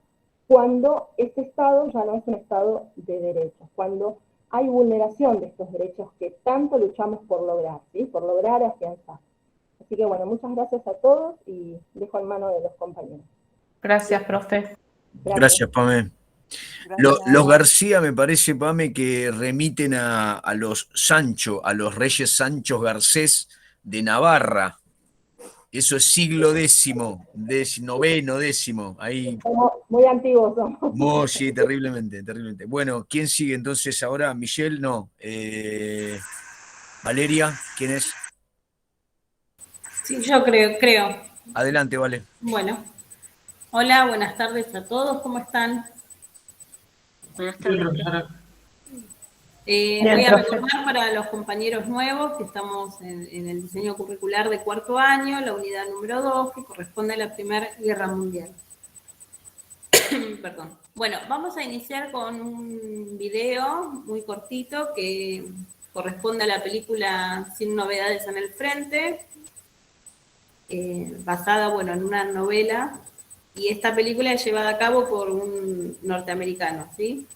cuando este Estado ya no es un Estado de derechos, cuando hay vulneración de estos derechos que tanto luchamos por lograr, ¿sí? Por lograr afianzar. Así que bueno, muchas gracias a todos y dejo en mano de los compañeros. Gracias, profe. Gracias, Pame. Los García me parece, Pame, que remiten a los Sancho, a los reyes Sanchos Garcés de Navarra. Eso es siglo noveno, décimo. Ahí. Muy antiguos somos. Sí, terriblemente, terriblemente. Bueno, ¿quién sigue entonces ahora? ¿Michelle? No. ¿Valeria? ¿Quién es? Sí, yo creo. Adelante, Vale. Bueno. Hola, buenas tardes a todos. ¿Cómo están? Buenas tardes. Voy a recordar para los compañeros nuevos que estamos en el diseño curricular de cuarto año, la unidad número 2, que corresponde a la Primera Guerra Mundial. Perdón. Bueno, vamos a iniciar con un video muy cortito que corresponde a la película Sin Novedades en el Frente, basada, bueno, en una novela, y esta película es llevada a cabo por un norteamericano, ¿sí?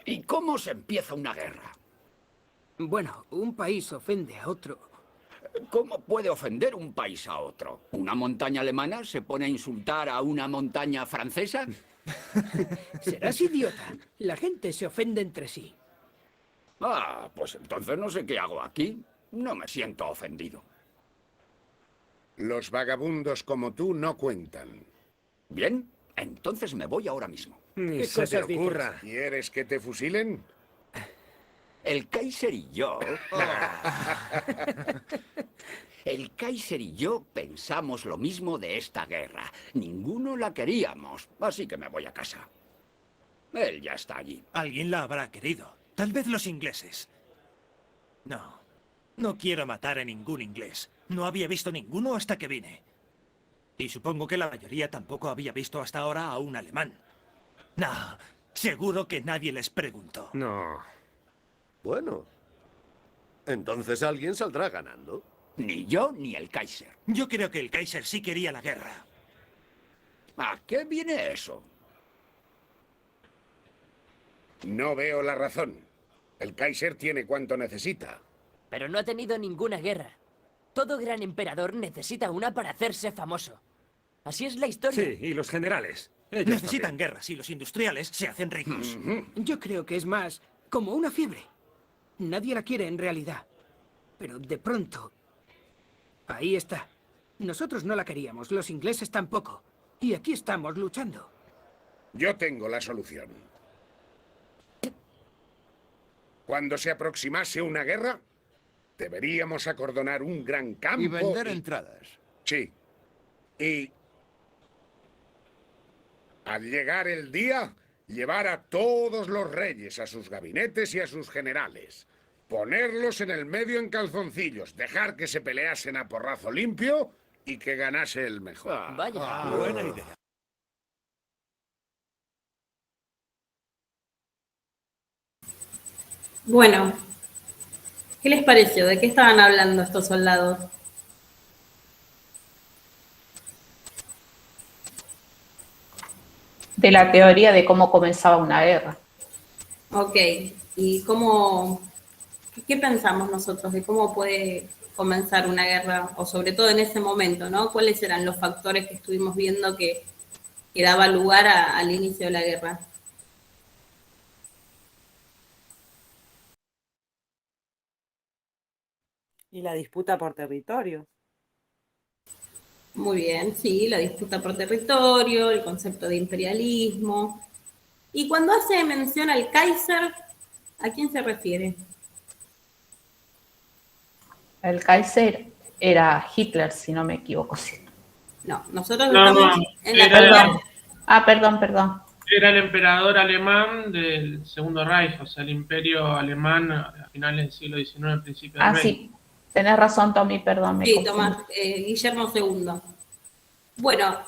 ¿Y cómo se empieza una guerra? Bueno, un país ofende a otro. ¿Cómo puede ofender un país a otro? ¿Una montaña alemana se pone a insultar a una montaña francesa? Serás idiota. La gente se ofende entre sí. Ah, pues entonces no sé qué hago aquí. No me siento ofendido. Los vagabundos como tú no cuentan. Bien, entonces me voy ahora mismo. ¿Qué se te ocurra? ¿Quieres que te fusilen? El Kaiser y yo... El Kaiser y yo pensamos lo mismo de esta guerra. Ninguno la queríamos, así que me voy a casa. Él ya está allí. Alguien la habrá querido. Tal vez los ingleses. No. No quiero matar a ningún inglés. No había visto ninguno hasta que vine. Y supongo que la mayoría tampoco había visto hasta ahora a un alemán. No. Seguro que nadie les preguntó. No. Bueno. Entonces alguien saldrá ganando. Ni yo ni el Kaiser. Yo creo que el Kaiser sí quería la guerra. ¿A qué viene eso? No veo la razón. El Kaiser tiene cuanto necesita. Pero no ha tenido ninguna guerra. Todo gran emperador necesita una para hacerse famoso. Así es la historia. Sí, y los generales. Necesitan guerras y los industriales se hacen ricos. Yo creo que es más como una fiebre. Nadie la quiere en realidad. Pero de pronto... Ahí está. Nosotros no la queríamos, los ingleses tampoco. Y aquí estamos luchando. Yo tengo la solución. Cuando se aproximase una guerra, deberíamos acordonar un gran campo... Y vender entradas. Sí. Y... al llegar el día, llevar a todos los reyes a sus gabinetes y a sus generales. Ponerlos en el medio en calzoncillos, dejar que se peleasen a porrazo limpio y que ganase el mejor. Vaya. Buena idea. Bueno, ¿qué les pareció? ¿De qué estaban hablando estos soldados? De la teoría de cómo comenzaba una guerra. Ok, ¿y qué pensamos nosotros de cómo puede comenzar una guerra, o sobre todo en ese momento, ¿no? ¿Cuáles eran los factores que estuvimos viendo que daba lugar al inicio de la guerra? Y la disputa por territorio. Muy bien, sí, la disputa por territorio, el concepto de imperialismo. Y cuando hace mención al Kaiser, ¿a quién se refiere? El Kaiser era Hitler, si no me equivoco. No, nosotros No, estamos no, en la Perdón. Era el emperador alemán del Segundo Reich, o sea, el imperio alemán a finales del siglo XIX, principios del XX. Sí. Tenés razón, Tommy, perdón. Sí, Tomás, Guillermo II. Bueno,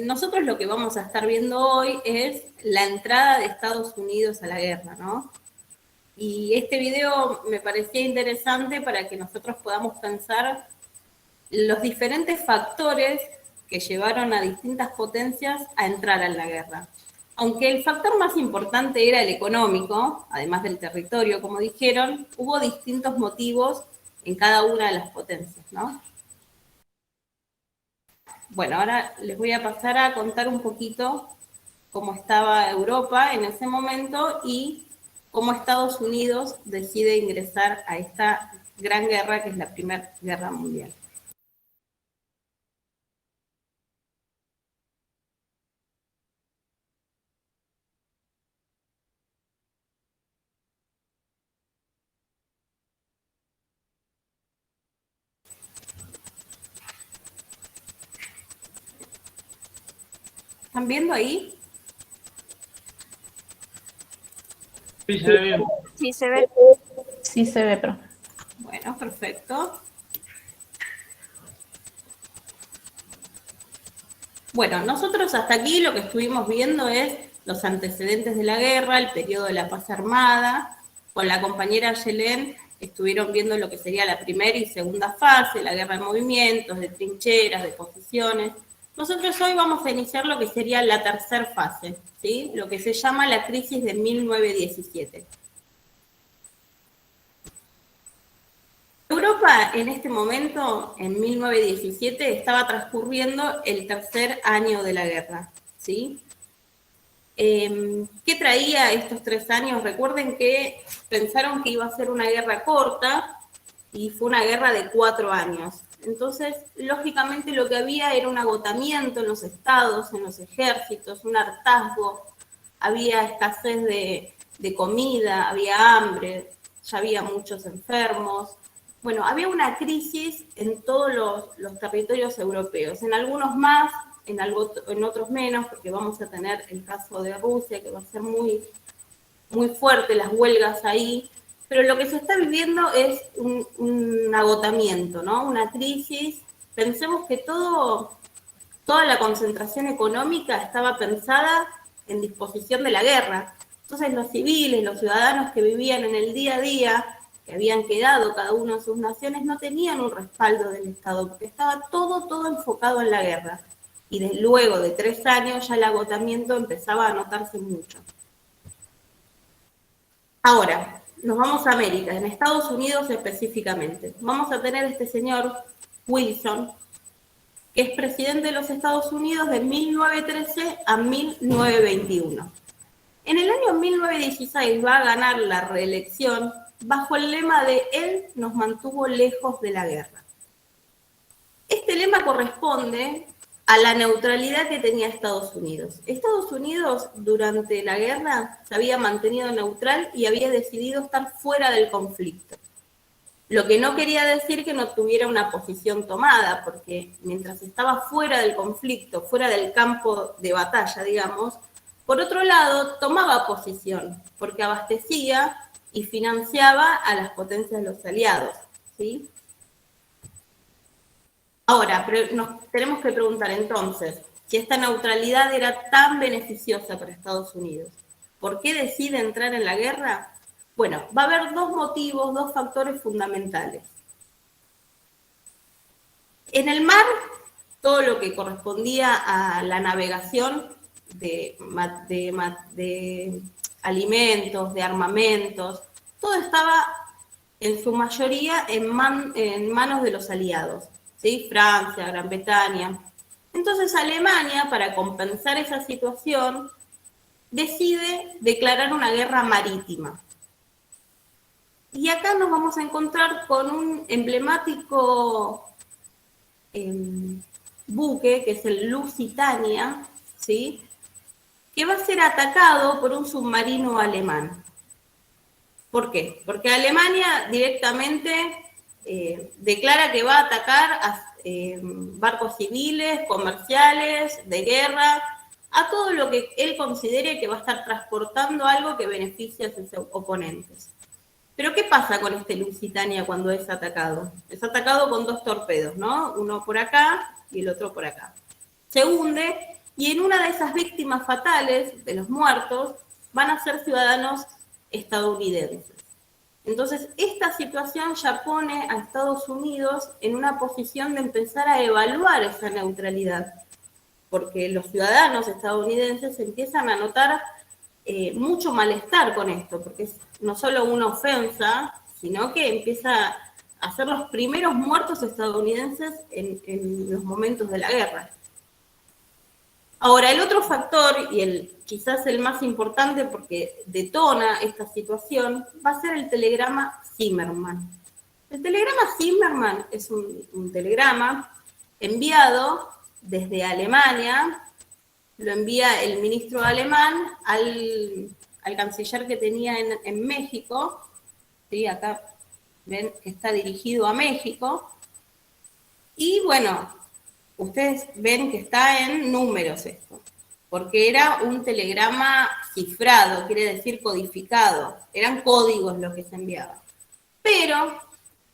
nosotros lo que vamos a estar viendo hoy es la entrada de Estados Unidos a la guerra, ¿no? Y este video me parecía interesante para que nosotros podamos pensar los diferentes factores que llevaron a distintas potencias a entrar en la guerra. Aunque el factor más importante era el económico, además del territorio, como dijeron, hubo distintos motivos en cada una de las potencias, ¿no? Bueno, ahora les voy a pasar a contar un poquito cómo estaba Europa en ese momento y cómo Estados Unidos decide ingresar a esta gran guerra que es la Primera Guerra Mundial. ¿Están viendo ahí? Sí, se ve bien. Sí, se ve. Sí, se ve, pero... Bueno, perfecto. Bueno, nosotros hasta aquí lo que estuvimos viendo es los antecedentes de la guerra, el periodo de la paz armada. Con la compañera Yelén estuvieron viendo lo que sería la primera y segunda fase, la guerra de movimientos, de trincheras, de posiciones. Nosotros hoy vamos a iniciar lo que sería la tercera fase, ¿sí? Lo que se llama la crisis de 1917. Europa en este momento, en 1917, estaba transcurriendo el tercer año de la guerra, ¿sí? ¿Qué traía estos 3 años? Recuerden que pensaron que iba a ser una guerra corta y fue una guerra de 4 años. Entonces, lógicamente lo que había era un agotamiento en los estados, en los ejércitos, un hartazgo, había escasez de comida, había hambre. ya había muchos enfermos. Bueno, había una crisis en todos los territorios europeos, en algunos más, en otros menos, porque vamos a tener el caso de Rusia, que va a ser muy, muy fuerte, las huelgas ahí, pero lo que se está viviendo es un agotamiento, ¿no? Una crisis. Pensemos que toda la concentración económica estaba pensada en disposición de la guerra. Entonces los civiles, los ciudadanos que vivían en el día a día, que habían quedado cada uno en sus naciones, no tenían un respaldo del Estado, porque estaba todo enfocado en la guerra. Y luego de 3 años ya el agotamiento empezaba a notarse mucho. Ahora, nos vamos a América, en Estados Unidos específicamente. Vamos a tener este señor Wilson, que es presidente de los Estados Unidos de 1913 a 1921. En el año 1916 va a ganar la reelección bajo el lema de "Él nos mantuvo lejos de la guerra". Este lema corresponde a la neutralidad que tenía Estados Unidos. Estados Unidos durante la guerra se había mantenido neutral y había decidido estar fuera del conflicto. Lo que no quería decir que no tuviera una posición tomada, porque mientras estaba fuera del conflicto, fuera del campo de batalla, digamos, por otro lado, tomaba posición, porque abastecía y financiaba a las potencias de los aliados, ¿sí? Ahora, nos tenemos que preguntar entonces, si esta neutralidad era tan beneficiosa para Estados Unidos, ¿por qué decide entrar en la guerra? Bueno, va a haber 2 motivos, 2 factores fundamentales. En el mar, todo lo que correspondía a la navegación de alimentos, de armamentos, todo estaba en su mayoría en manos de los aliados, ¿sí? Francia, Gran Bretaña. Entonces Alemania, para compensar esa situación, decide declarar una guerra marítima. Y acá nos vamos a encontrar con un emblemático buque, que es el Lusitania, ¿sí? Que va a ser atacado por un submarino alemán. ¿Por qué? Porque Alemania directamente declara que va a atacar a barcos civiles, comerciales, de guerra, a todo lo que él considere que va a estar transportando algo que beneficie a sus oponentes. Pero ¿qué pasa con este Lusitania cuando es atacado? Es atacado con 2 torpedos, ¿no? Uno por acá y el otro por acá. Se hunde y en una de esas víctimas fatales, de los muertos, van a ser ciudadanos estadounidenses. Entonces, esta situación ya pone a Estados Unidos en una posición de empezar a evaluar esa neutralidad, porque los ciudadanos estadounidenses empiezan a notar mucho malestar con esto, porque es no solo una ofensa, sino que empieza a ser los primeros muertos estadounidenses en los momentos de la guerra. Ahora, el otro factor, y quizás el más importante porque detona esta situación, va a ser el telegrama Zimmermann. El telegrama Zimmermann es un telegrama enviado desde Alemania, lo envía el ministro alemán al canciller que tenía en México, ¿sí? Acá ven que está dirigido a México, y bueno, ustedes ven que está en números esto, porque era un telegrama cifrado, quiere decir codificado, eran códigos los que se enviaban. Pero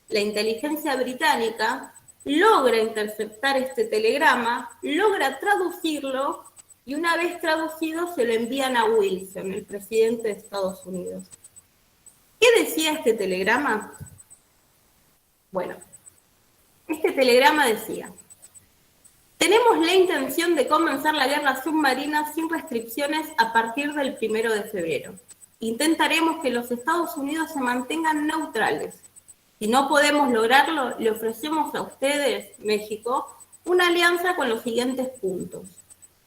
la inteligencia británica logra interceptar este telegrama, logra traducirlo, y una vez traducido se lo envían a Wilson, el presidente de Estados Unidos. ¿Qué decía este telegrama? Bueno, este telegrama decía: tenemos la intención de comenzar la guerra submarina sin restricciones a partir del 1 de febrero. Intentaremos que los Estados Unidos se mantengan neutrales. Si no podemos lograrlo, le ofrecemos a ustedes, México, una alianza con los siguientes puntos: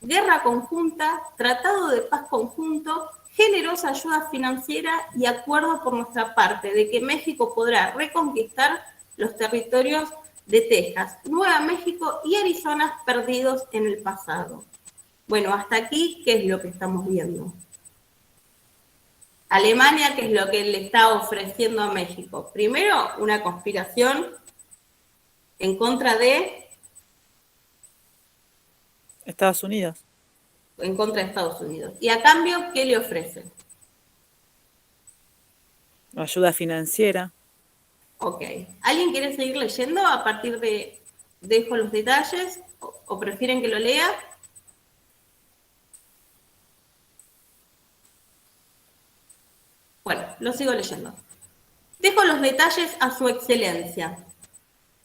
guerra conjunta, tratado de paz conjunto, generosa ayuda financiera y acuerdo por nuestra parte de que México podrá reconquistar los territorios de Texas, Nueva México y Arizona perdidos en el pasado. Bueno, hasta aquí, ¿qué es lo que estamos viendo? Alemania, ¿qué es lo que le está ofreciendo a México? Primero, una conspiración en contra de Estados Unidos. En contra de Estados Unidos. Y a cambio, ¿qué le ofrecen? Ayuda financiera. Ok. ¿Alguien quiere seguir leyendo a partir de dejo los detalles o prefieren que lo lea? Bueno, lo sigo leyendo. Dejo los detalles a su excelencia.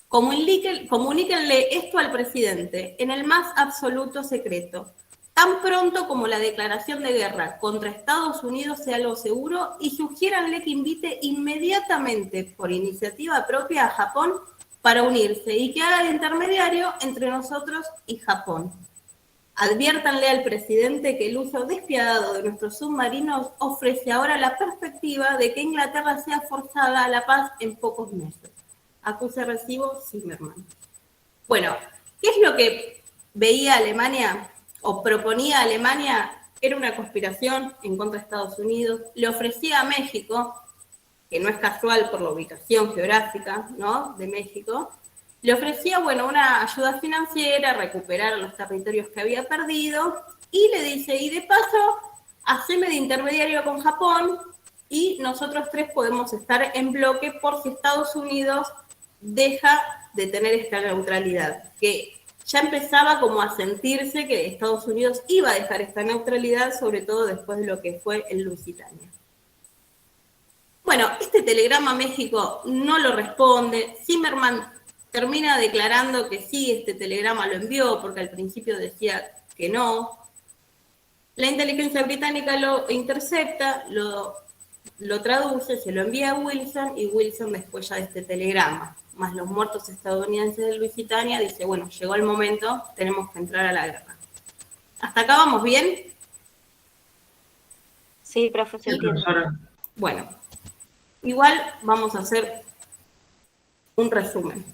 Comuníquenle esto al presidente en el más absoluto secreto. Tan pronto como la declaración de guerra contra Estados Unidos sea lo seguro, y sugiéranle que invite inmediatamente por iniciativa propia a Japón para unirse y que haga de intermediario entre nosotros y Japón. Adviértanle al presidente que el uso despiadado de nuestros submarinos ofrece ahora la perspectiva de que Inglaterra sea forzada a la paz en pocos meses. Acuse recibo Zimmerman. Bueno, ¿qué es lo que veía Alemania o proponía Alemania? Era una conspiración en contra de Estados Unidos. Le ofrecía a México, que no es casual por la ubicación geográfica, ¿no?, de México, le ofrecía, bueno, una ayuda financiera, recuperar los territorios que había perdido, y le dice, y de paso, haceme de intermediario con Japón, y nosotros tres podemos estar en bloque por si Estados Unidos deja de tener esta neutralidad, que ya empezaba como a sentirse que Estados Unidos iba a dejar esta neutralidad, sobre todo después de lo que fue el Lusitania. Bueno, este telegrama a México no lo responde. Zimmerman termina declarando que sí, este telegrama lo envió, porque al principio decía que no. La inteligencia británica lo intercepta, lo traduce, se lo envía a Wilson, y Wilson, después ya de este telegrama, más los muertos estadounidenses de Lusitania, dice, bueno, llegó el momento, tenemos que entrar a la guerra. ¿Hasta acá vamos bien? Sí, profe, se entiende. Bueno, igual vamos a hacer un resumen.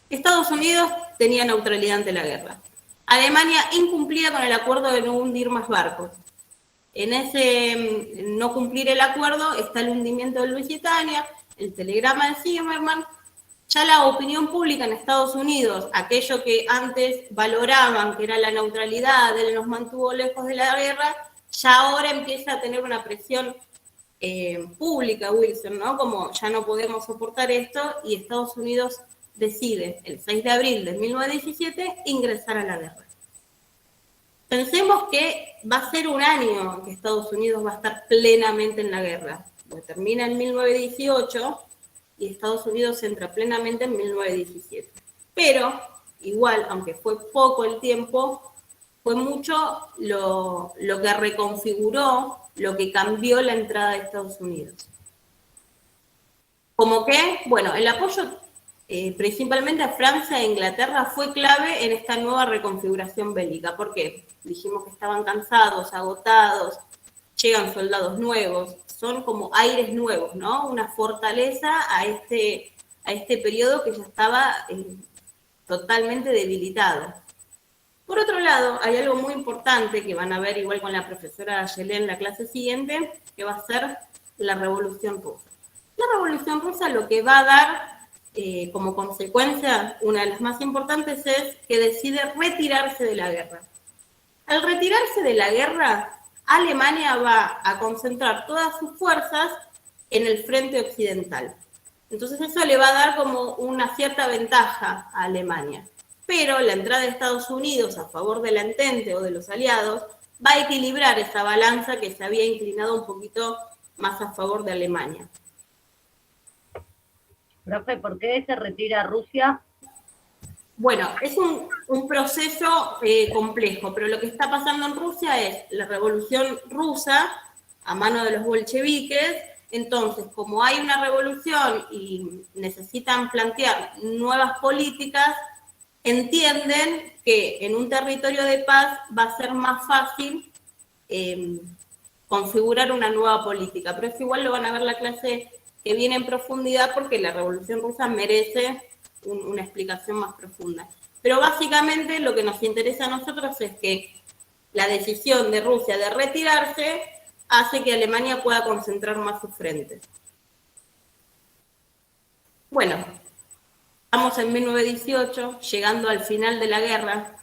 Estados Unidos tenía neutralidad ante la guerra. Alemania incumplía con el acuerdo de no hundir más barcos. En ese no cumplir el acuerdo está el hundimiento de Lusitania, el telegrama de Zimmerman. Ya la opinión pública en Estados Unidos, aquello que antes valoraban, que era la neutralidad, él nos mantuvo lejos de la guerra, ya ahora empieza a tener una presión pública, Wilson, ¿no? Como ya no podemos soportar esto, y Estados Unidos decide el 6 de abril de 1917 ingresar a la guerra. Pensemos que va a ser un año que Estados Unidos va a estar plenamente en la guerra. Pues termina en 1918 y Estados Unidos entra plenamente en 1917. Pero, igual, aunque fue poco el tiempo, fue mucho lo que reconfiguró, lo que cambió la entrada de Estados Unidos. Como que, bueno, el apoyo principalmente a Francia e Inglaterra fue clave en esta nueva reconfiguración bélica. ¿Por qué? Dijimos que estaban cansados, agotados, llegan soldados nuevos, son como aires nuevos, ¿no? Una fortaleza a este periodo que ya estaba totalmente debilitado. Por otro lado, hay algo muy importante que van a ver igual con la profesora Yelén en la clase siguiente, que va a ser la Revolución Rusa. La Revolución Rusa lo que va a dar como consecuencia, una de las más importantes, es que decide retirarse de la guerra. Al retirarse de la guerra, Alemania va a concentrar todas sus fuerzas en el frente occidental. Entonces eso le va a dar como una cierta ventaja a Alemania. Pero la entrada de Estados Unidos a favor de la Entente o de los aliados va a equilibrar esa balanza que se había inclinado un poquito más a favor de Alemania. Profe, ¿por qué se retira Rusia? Bueno, es un proceso complejo, pero lo que está pasando en Rusia es la revolución rusa a mano de los bolcheviques. Entonces, como hay una revolución y necesitan plantear nuevas políticas, entienden que en un territorio de paz va a ser más fácil configurar una nueva política. Pero eso igual lo van a ver la clase que viene en profundidad, porque la Revolución Rusa merece una explicación más profunda. Pero básicamente lo que nos interesa a nosotros es que la decisión de Rusia de retirarse hace que Alemania pueda concentrar más sus frentes. Bueno, estamos en 1918, llegando al final de la guerra.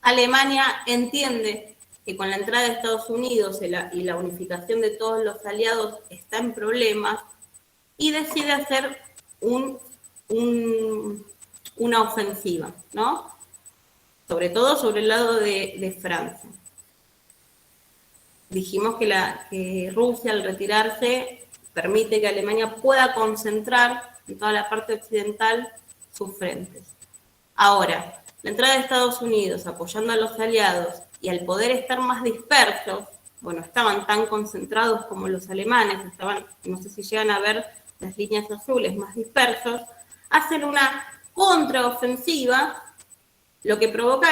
Alemania entiende que con la entrada de Estados Unidos y la unificación de todos los aliados está en problemas y decide hacer una ofensiva, ¿no? Sobre todo sobre el lado de Francia. Dijimos que Rusia, al retirarse, permite que Alemania pueda concentrar en toda la parte occidental sus frentes. Ahora, la entrada de Estados Unidos apoyando a los aliados y al poder estar más dispersos, bueno, estaban tan concentrados como los alemanes, estaban, no sé si llegan a ver las líneas azules, más dispersos, hacen una contraofensiva, lo que provoca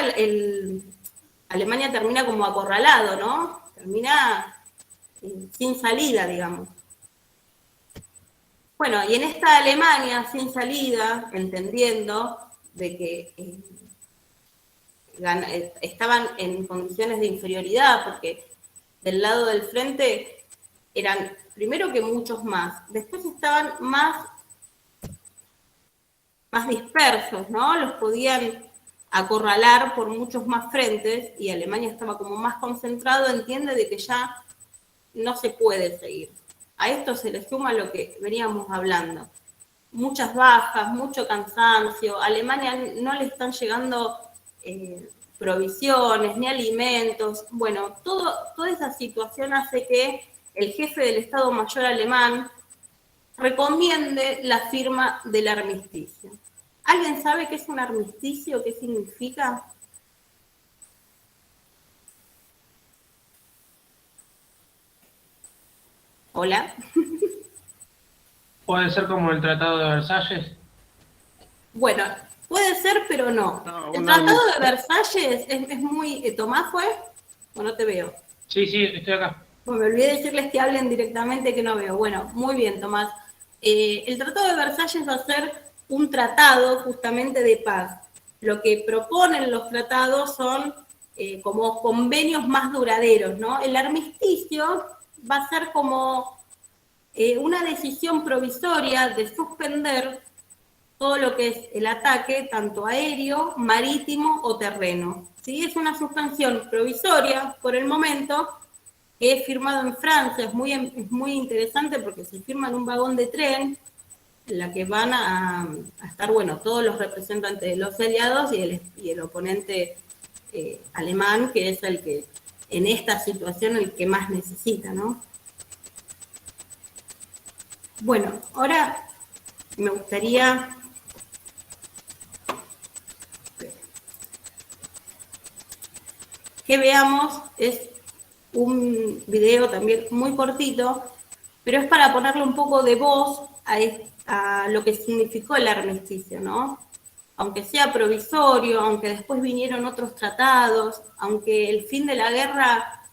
Alemania termina como acorralado, ¿no? Termina sin salida, digamos. Bueno, y en esta Alemania sin salida, entendiendo de que estaban en condiciones de inferioridad, porque del lado del frente eran, primero que muchos más, después estaban más dispersos, ¿no? Los podían acorralar por muchos más frentes, y Alemania estaba como más concentrado, entiende de que ya no se puede seguir. A esto se le suma lo que veníamos hablando. Muchas bajas, mucho cansancio, a Alemania no le están llegando provisiones, ni alimentos. Bueno, toda esa situación hace que el jefe del Estado Mayor alemán recomiende la firma del armisticio. ¿Alguien sabe qué es un armisticio? ¿Qué significa? Hola. ¿Puede ser como el Tratado de Versalles? Bueno, puede ser, pero no. El Tratado de Versalles es muy... ¿Tomás fue? ¿O no te veo? Sí, estoy acá. Bueno, me olvidé de decirles que hablen directamente, que no veo. Bueno, muy bien, Tomás. El Tratado de Versalles va a ser un tratado justamente de paz. Lo que proponen los tratados son como convenios más duraderos, ¿no? El armisticio va a ser como una decisión provisoria de suspender todo lo que es el ataque, tanto aéreo, marítimo o terreno. ¿Sí? Es una suspensión provisoria por el momento, que es firmado en Francia. Es muy interesante porque se firma en un vagón de tren, en la que van a estar, bueno, todos los representantes de los aliados y el oponente alemán, que es el que, en esta situación, el que más necesita, ¿no? Bueno, ahora me gustaría que veamos, es un video también muy cortito, pero es para ponerle un poco de voz a lo que significó el armisticio, ¿no? Aunque sea provisorio, aunque después vinieron otros tratados, aunque el fin de la guerra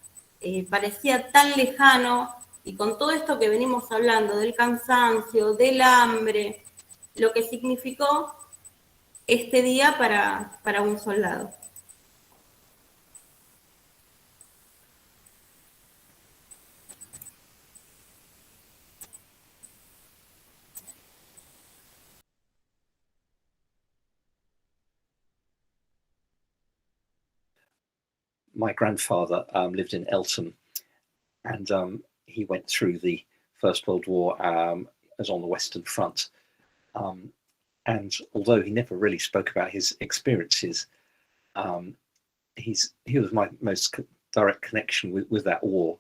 parecía tan lejano, y con todo esto que venimos hablando, del cansancio, del hambre, lo que significó este día para un soldado. My grandfather lived in Eltham, and he went through the First World War as on the Western Front. And although he never really spoke about his experiences, he was my most direct connection with that war,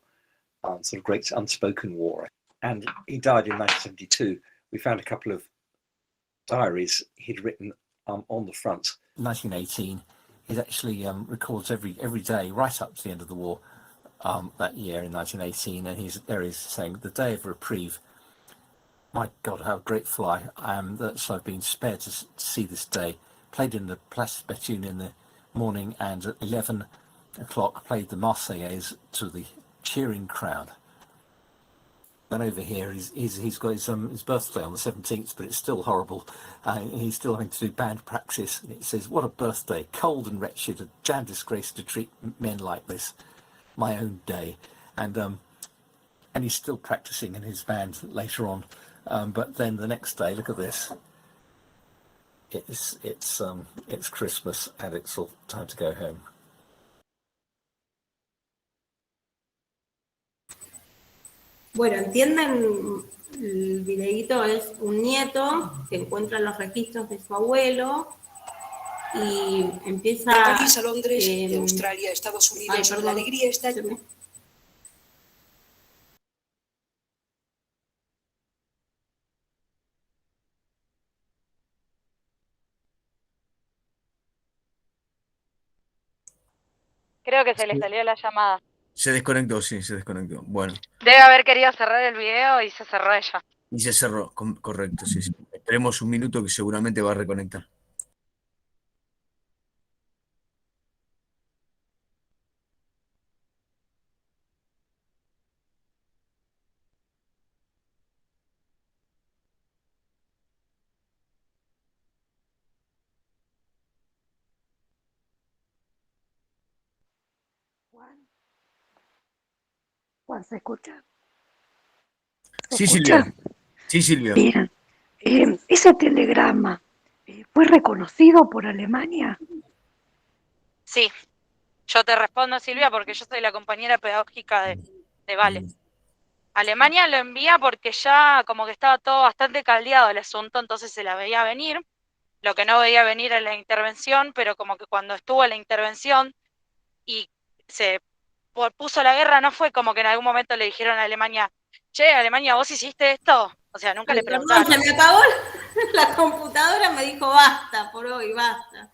sort of great unspoken war. And he died in 1972. We found a couple of diaries he'd written on the front. 1918. He actually records every day right up to the end of the war that year in 1918, and he's saying, "The day of reprieve. My God, how grateful I am that I've been spared to see this day." Played in the Place Bethune in the morning, and at 11 o'clock played the Marseillaise to the cheering crowd. And over here, he's got his birthday on the 17th, but it's still horrible. He's still having to do band practice. And it says, "What a birthday, cold and wretched, a damn disgrace to treat men like this. My own day." And and he's still practicing in his band later on. But then the next day, look at this. It's Christmas and it's all time to go home. Bueno, ¿entienden? El videíto es un nieto que encuentra los registros de su abuelo y empieza... De París a Londres, de Australia a Estados Unidos, la alegría está... Creo que se le salió la llamada. Se desconectó, sí, se desconectó. Bueno. Debe haber querido cerrar el video y se cerró ella. Y se cerró, correcto, sí, sí. Esperemos un minuto que seguramente va a reconectar. Juan, ¿se escucha? Sí, Silvia. Sí, Silvia. Bien. ¿Ese telegrama fue reconocido por Alemania? Sí. Yo te respondo, Silvia, porque yo soy la compañera pedagógica de Vale. Alemania lo envía porque ya como que estaba todo bastante caldeado el asunto, entonces se la veía venir. Lo que no veía venir es la intervención, pero como que cuando estuvo la intervención y se puso la guerra, no fue como que en algún momento le dijeron a Alemania, che, Alemania, ¿vos hiciste esto? O sea, nunca le preguntaron. Se me apagó la computadora, me dijo, basta, por hoy, basta.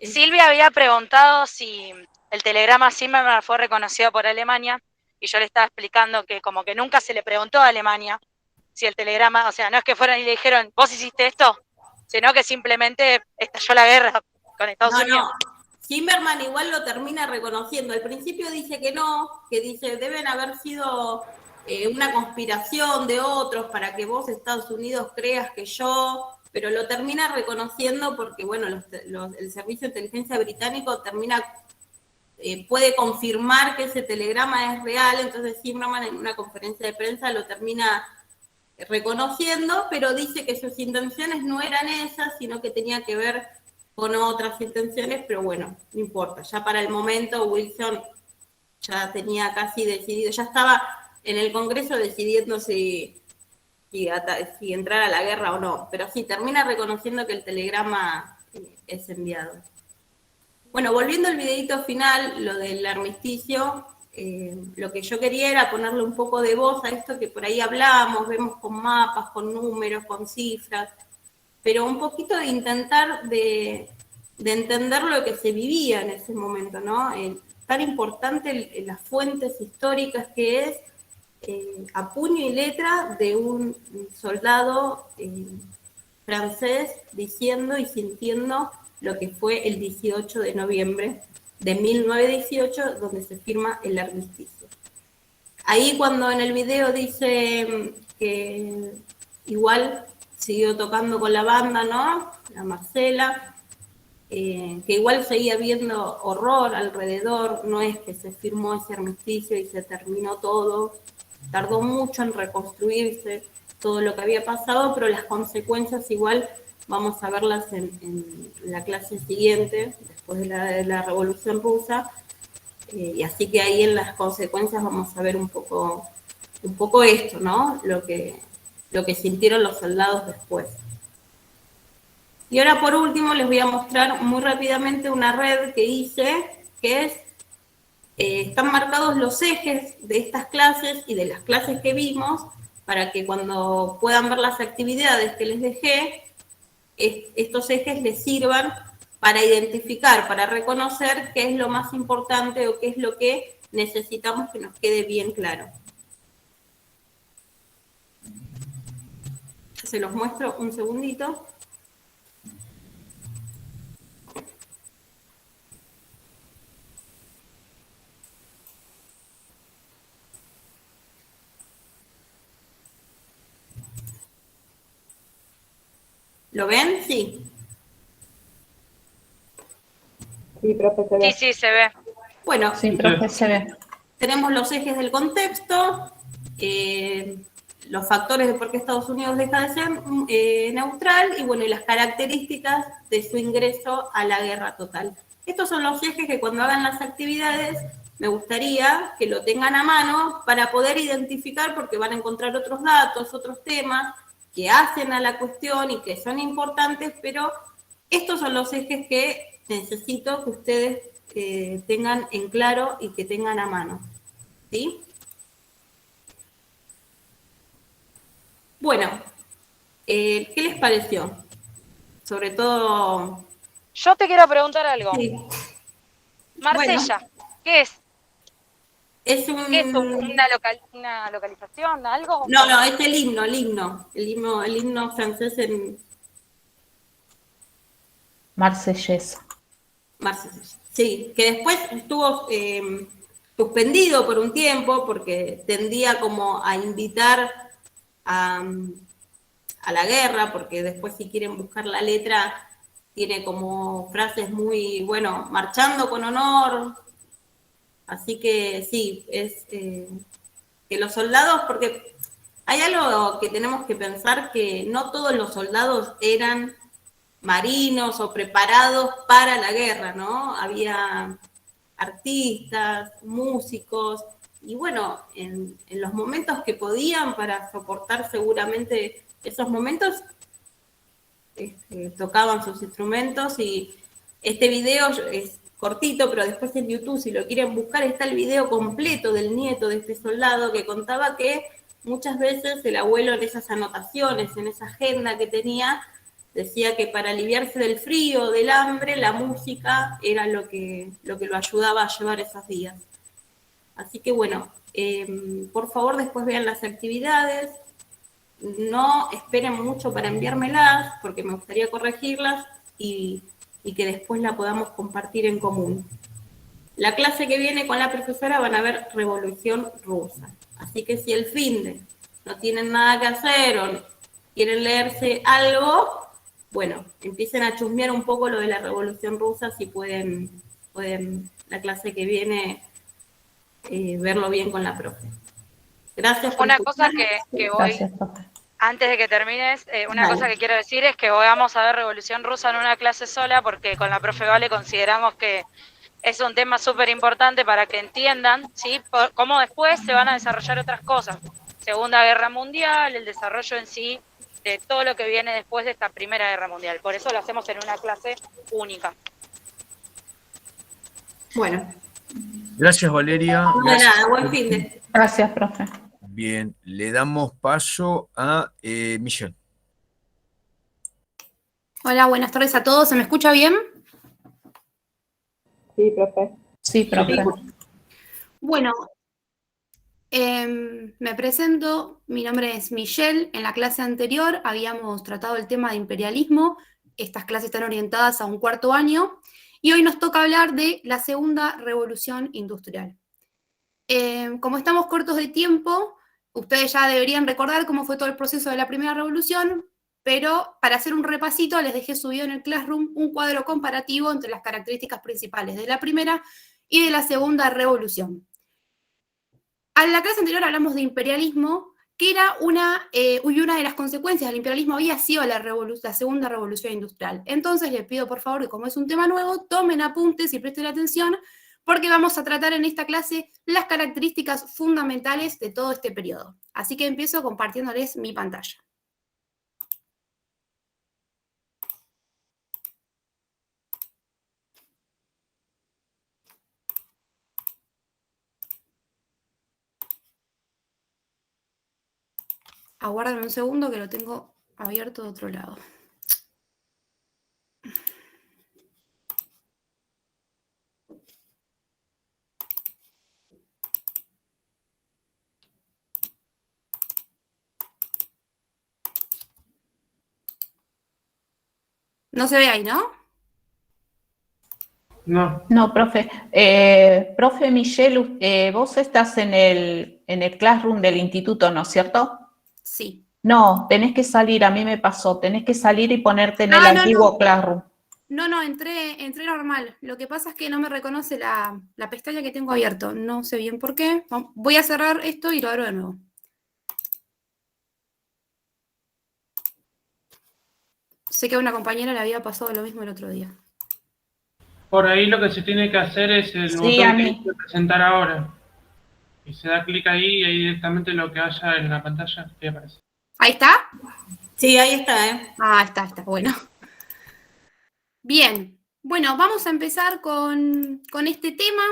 Silvia había preguntado si el telegrama Zimmermann fue reconocido por Alemania, y yo le estaba explicando que como que nunca se le preguntó a Alemania si el telegrama, o sea, no es que fueron y le dijeron, ¿vos hiciste esto? Sino que simplemente estalló la guerra con Estados Unidos. No. Zimmermann igual lo termina reconociendo. Al principio dice que no, que dice deben haber sido una conspiración de otros para que vos, Estados Unidos, creas que yo, pero lo termina reconociendo porque, bueno, el Servicio de Inteligencia británico puede confirmar que ese telegrama es real, entonces Zimmermann en una conferencia de prensa lo termina reconociendo, pero dice que sus intenciones no eran esas, sino que tenía que ver con otras intenciones, pero bueno, no importa. Ya para el momento Wilson ya tenía casi decidido, ya estaba en el Congreso decidiendo si entrar a la guerra o no, pero sí, termina reconociendo que el telegrama es enviado. Bueno, volviendo al videito final, lo del armisticio, lo que yo quería era ponerle un poco de voz a esto que por ahí hablamos, vemos con mapas, con números, con cifras, pero un poquito de intentar de entender lo que se vivía en ese momento, ¿no? Tan importante las fuentes históricas que es a puño y letra de un soldado francés diciendo y sintiendo lo que fue el 18 de noviembre de 1918, donde se firma el armisticio. Ahí cuando en el video dice que igual siguió tocando con la banda, ¿no? La Marcela, que igual seguía viendo horror alrededor, no es que se firmó ese armisticio y se terminó todo, tardó mucho en reconstruirse todo lo que había pasado, pero las consecuencias igual vamos a verlas en la clase siguiente, después de la Revolución Rusa, y así que ahí en las consecuencias vamos a ver un poco esto, ¿no? Lo que sintieron los soldados después. Y ahora por último les voy a mostrar muy rápidamente una red que hice, que es, están marcados los ejes de estas clases y de las clases que vimos, para que cuando puedan ver las actividades que les dejé, estos ejes les sirvan para identificar, para reconocer qué es lo más importante o qué es lo que necesitamos que nos quede bien claro. Se los muestro un segundito. ¿Lo ven? Sí. Sí, profe, se ve. Sí, se ve. Bueno, Sí, profe, se ve. tenemos los ejes del contexto, los factores de por qué Estados Unidos deja de ser neutral y bueno, y las características de su ingreso a la guerra total. Estos son los ejes que cuando hagan las actividades me gustaría que lo tengan a mano para poder identificar, porque van a encontrar otros datos, otros temas que hacen a la cuestión y que son importantes, pero estos son los ejes que necesito que ustedes tengan en claro y que tengan a mano. ¿Sí? Bueno, ¿qué les pareció? Sobre todo... Yo te quiero preguntar algo. Sí. Marsella, Bueno, ¿qué es? es ¿Qué es una localización, algo? No, es el himno francés en Marsellesa. Marsella. Sí, que después estuvo suspendido por un tiempo porque tendía como a invitar a la guerra, porque después si quieren buscar la letra tiene como frases muy, bueno, marchando con honor. Así que sí, es que los soldados, porque hay algo que tenemos que pensar, que no todos los soldados eran marinos o preparados para la guerra, ¿no? Había artistas, músicos, y bueno, en los momentos que podían para soportar seguramente esos momentos, tocaban sus instrumentos y este video es cortito, pero después en YouTube, si lo quieren buscar, está el video completo del nieto de este soldado que contaba que muchas veces el abuelo en esas anotaciones, en esa agenda que tenía, decía que para aliviarse del frío, del hambre, la música era lo que lo ayudaba a llevar esos días. Así que bueno, por favor después vean las actividades, no esperen mucho para enviármelas, porque me gustaría corregirlas y que después la podamos compartir en común. La clase que viene con la profesora van a ver Revolución Rusa. Así que si el finde no tienen nada que hacer o quieren leerse algo, bueno, empiecen a chusmear un poco lo de la Revolución Rusa, si pueden la clase que viene verlo bien con la profe. Gracias por Una cosa que voy, Gracias, profe. antes de que termines, una Dale. cosa que quiero decir es que hoy vamos a ver Revolución Rusa en una clase sola, porque con la profe Vale consideramos que es un tema súper importante para que entiendan, ¿sí?, cómo después se van a desarrollar otras cosas. Segunda Guerra Mundial, el desarrollo en sí de todo lo que viene después de esta Primera Guerra Mundial. Por eso lo hacemos en una clase única. Bueno. Gracias, Valeria. No de nada, buen fin de. Gracias, profe. Bien, le damos paso a Michelle. Hola, buenas tardes a todos. ¿Se me escucha bien? Sí, profe. Sí, profe. Bueno, me presento, mi nombre es Michelle. En la clase anterior habíamos tratado el tema de imperialismo. Estas clases están orientadas a un cuarto año. Y hoy nos toca hablar de la segunda revolución industrial. Como estamos cortos de tiempo, ustedes ya deberían recordar cómo fue todo el proceso de la primera revolución, pero para hacer un repasito les dejé subido en el Classroom un cuadro comparativo entre las características principales de la primera y de la segunda revolución. En la clase anterior hablamos de imperialismo, que era una de las consecuencias del imperialismo había sido la segunda revolución industrial. Entonces les pido por favor que, como es un tema nuevo, tomen apuntes y presten atención, porque vamos a tratar en esta clase las características fundamentales de todo este periodo. Así que empiezo compartiéndoles mi pantalla. Aguárdenme un segundo que lo tengo abierto de otro lado. No se ve ahí, ¿no? No. No, profe. Profe Michelle, vos estás en el Classroom del instituto, ¿no es cierto? Sí. No, tenés que salir, a mí me pasó. Tenés que salir y ponerte en el antiguo Classroom. No, entré normal. Lo que pasa es que no me reconoce la pestaña que tengo abierto. No sé bien por qué. Voy a cerrar esto y lo abro de nuevo. Sé que a una compañera le había pasado lo mismo el otro día. Por ahí lo que se tiene que hacer es el Sí, botón a que mí. dice presentar ahora. Y se da clic ahí y ahí directamente lo que haya en la pantalla te aparece. ¿Ahí está? Sí, ahí está, Ah, está, bueno. Bien, bueno, vamos a empezar con este tema.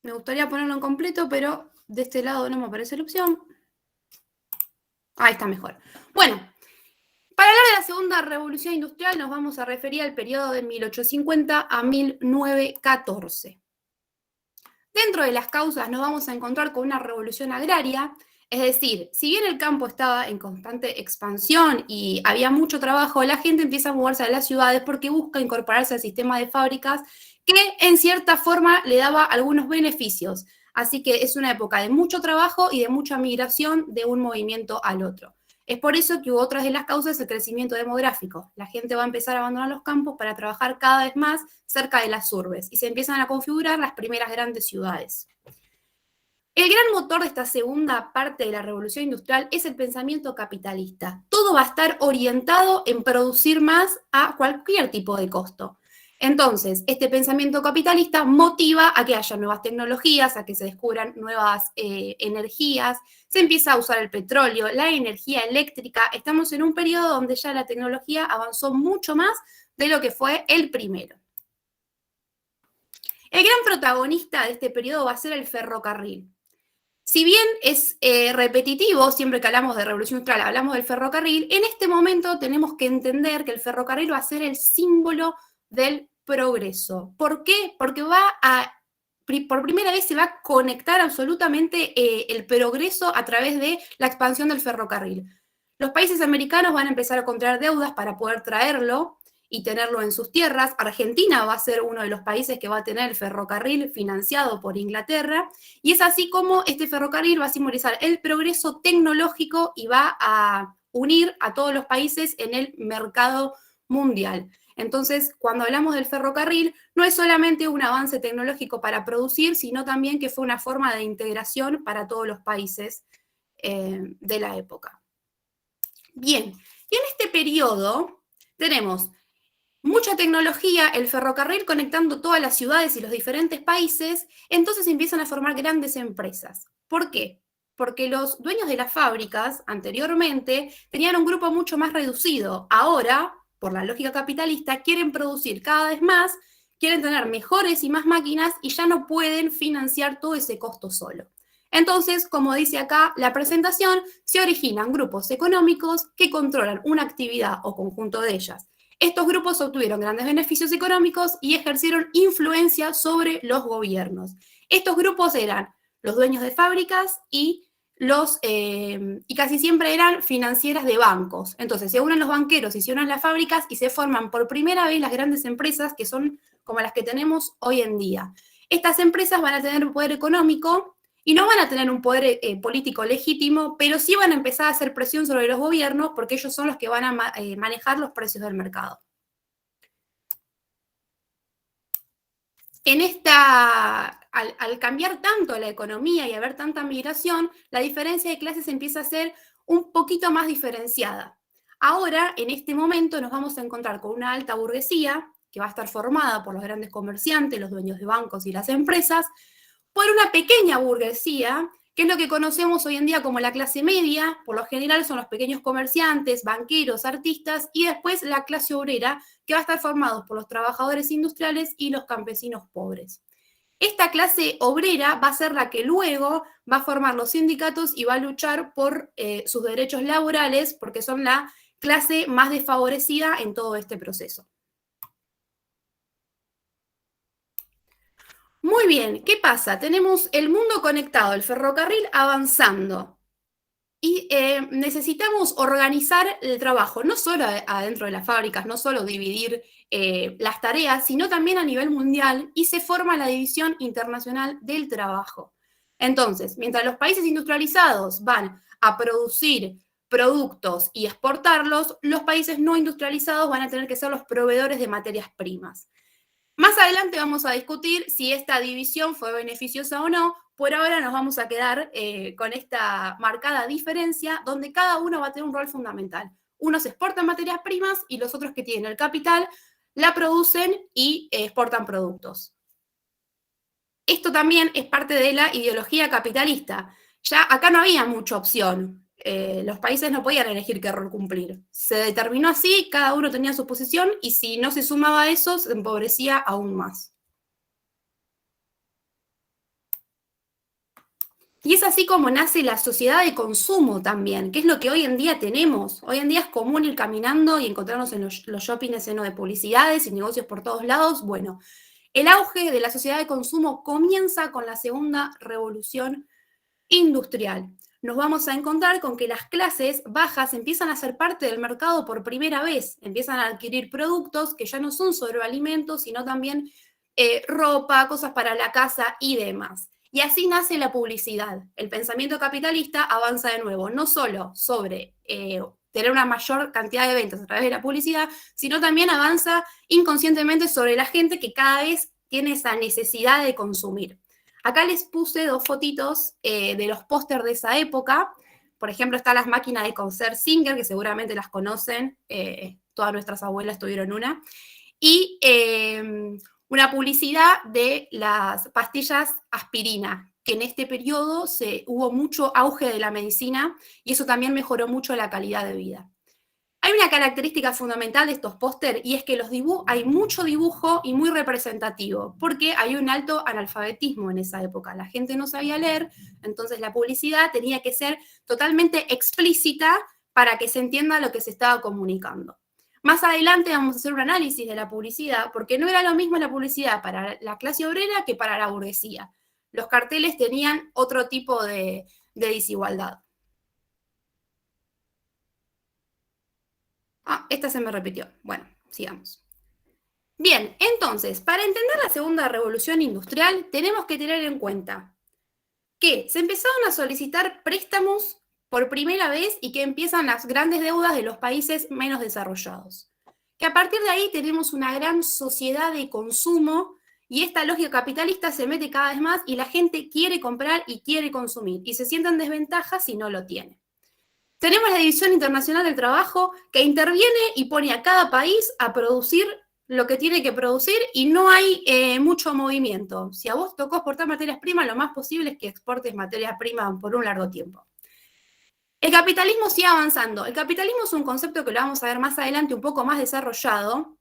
Me gustaría ponerlo en completo, pero de este lado no me aparece la opción. Ahí está mejor. Bueno, para hablar de la segunda revolución industrial nos vamos a referir al periodo de 1850 a 1914. Dentro de las causas nos vamos a encontrar con una revolución agraria, es decir, si bien el campo estaba en constante expansión y había mucho trabajo, la gente empieza a moverse a las ciudades porque busca incorporarse al sistema de fábricas que en cierta forma le daba algunos beneficios. Así que es una época de mucho trabajo y de mucha migración de un movimiento al otro. Es por eso que hubo otras de las causas el crecimiento demográfico. La gente va a empezar a abandonar los campos para trabajar cada vez más cerca de las urbes y se empiezan a configurar las primeras grandes ciudades. El gran motor de esta segunda parte de la revolución industrial es el pensamiento capitalista. Todo va a estar orientado en producir más a cualquier tipo de costo. Entonces, este pensamiento capitalista motiva a que haya nuevas tecnologías, a que se descubran nuevas energías, se empieza a usar el petróleo, la energía eléctrica. Estamos en un periodo donde ya la tecnología avanzó mucho más de lo que fue el primero. El gran protagonista de este periodo va a ser el ferrocarril. Si bien es repetitivo, siempre que hablamos de revolución industrial, hablamos del ferrocarril, en este momento tenemos que entender que el ferrocarril va a ser el símbolo del progreso. ¿Por qué? Porque por primera vez se va a conectar absolutamente el progreso a través de la expansión del ferrocarril. Los países americanos van a empezar a contraer deudas para poder traerlo y tenerlo en sus tierras. Argentina va a ser uno de los países que va a tener el ferrocarril financiado por Inglaterra, y es así como este ferrocarril va a simbolizar el progreso tecnológico y va a unir a todos los países en el mercado mundial. Entonces, cuando hablamos del ferrocarril, no es solamente un avance tecnológico para producir, sino también que fue una forma de integración para todos los países de la época. Bien, y en este periodo tenemos mucha tecnología, el ferrocarril conectando todas las ciudades y los diferentes países, entonces empiezan a formar grandes empresas. ¿Por qué? Porque los dueños de las fábricas anteriormente tenían un grupo mucho más reducido. Ahora, por la lógica capitalista, quieren producir cada vez más, quieren tener mejores y más máquinas y ya no pueden financiar todo ese costo solo. Entonces, como dice acá la presentación, se originan grupos económicos que controlan una actividad o conjunto de ellas. Estos grupos obtuvieron grandes beneficios económicos y ejercieron influencia sobre los gobiernos. Estos grupos eran los dueños de fábricas y casi siempre eran financieras de bancos. Entonces se unen los banqueros y se unen las fábricas y se forman por primera vez las grandes empresas que son como las que tenemos hoy en día. Estas empresas van a tener un poder económico y no van a tener un poder político legítimo, pero sí van a empezar a hacer presión sobre los gobiernos porque ellos son los que van a manejar los precios del mercado. Al cambiar tanto la economía y haber tanta migración, la diferencia de clases empieza a ser un poquito más diferenciada. Ahora, en este momento, nos vamos a encontrar con una alta burguesía que va a estar formada por los grandes comerciantes, los dueños de bancos y las empresas, por una pequeña burguesía, que es lo que conocemos hoy en día como la clase media. Por lo general son los pequeños comerciantes, banqueros, artistas, y después la clase obrera, que va a estar formada por los trabajadores industriales y los campesinos pobres. Esta clase obrera va a ser la que luego va a formar los sindicatos y va a luchar por sus derechos laborales, porque son la clase más desfavorecida en todo este proceso. Muy bien, ¿qué pasa? Tenemos el mundo conectado, el ferrocarril avanzando y necesitamos organizar el trabajo, no solo adentro de las fábricas, no solo dividir las tareas, sino también a nivel mundial, y se forma la División Internacional del Trabajo. Entonces, mientras los países industrializados van a producir productos y exportarlos, los países no industrializados van a tener que ser los proveedores de materias primas. Más adelante vamos a discutir si esta división fue beneficiosa o no. Por ahora nos vamos a quedar con esta marcada diferencia donde cada uno va a tener un rol fundamental. Unos exportan materias primas y los otros que tienen el capital la producen y exportan productos. Esto también es parte de la ideología capitalista. Ya acá no había mucha opción. Los países no podían elegir qué rol cumplir. Se determinó así, cada uno tenía su posición y si no se sumaba a eso, se empobrecía aún más. Y es así como nace la sociedad de consumo también, que es lo que hoy en día tenemos. Hoy en día es común ir caminando y encontrarnos en los shoppings llenos de publicidades y negocios por todos lados. Bueno, el auge de la sociedad de consumo comienza con la segunda revolución industrial. Nos vamos a encontrar con que las clases bajas empiezan a ser parte del mercado por primera vez, empiezan a adquirir productos que ya no son solo alimentos, sino también ropa, cosas para la casa y demás. Y así nace la publicidad. El pensamiento capitalista avanza de nuevo, no solo sobre tener una mayor cantidad de ventas a través de la publicidad, sino también avanza inconscientemente sobre la gente que cada vez tiene esa necesidad de consumir. Acá les puse dos fotitos de los pósters de esa época. Por ejemplo, están las máquinas de coser Singer, que seguramente las conocen, todas nuestras abuelas tuvieron una, y una publicidad de las pastillas aspirina, que en este periodo hubo mucho auge de la medicina y eso también mejoró mucho la calidad de vida. Hay una característica fundamental de estos póster y es que hay mucho dibujo y muy representativo, porque hay un alto analfabetismo en esa época. La gente no sabía leer, entonces la publicidad tenía que ser totalmente explícita para que se entienda lo que se estaba comunicando. Más adelante vamos a hacer un análisis de la publicidad, porque no era lo mismo la publicidad para la clase obrera que para la burguesía. Los carteles tenían otro tipo de desigualdad. Esta se me repitió. Bueno, sigamos. Bien, entonces, para entender la segunda revolución industrial, tenemos que tener en cuenta que se empezaron a solicitar préstamos por primera vez y que empiezan las grandes deudas de los países menos desarrollados. Que a partir de ahí tenemos una gran sociedad de consumo y esta lógica capitalista se mete cada vez más y la gente quiere comprar y quiere consumir y se siente en desventaja si no lo tiene. Tenemos la División Internacional del Trabajo que interviene y pone a cada país a producir lo que tiene que producir y no hay mucho movimiento. Si a vos tocó exportar materias primas, lo más posible es que exportes materias primas por un largo tiempo. El capitalismo sigue avanzando. El capitalismo es un concepto que lo vamos a ver más adelante un poco más desarrollado,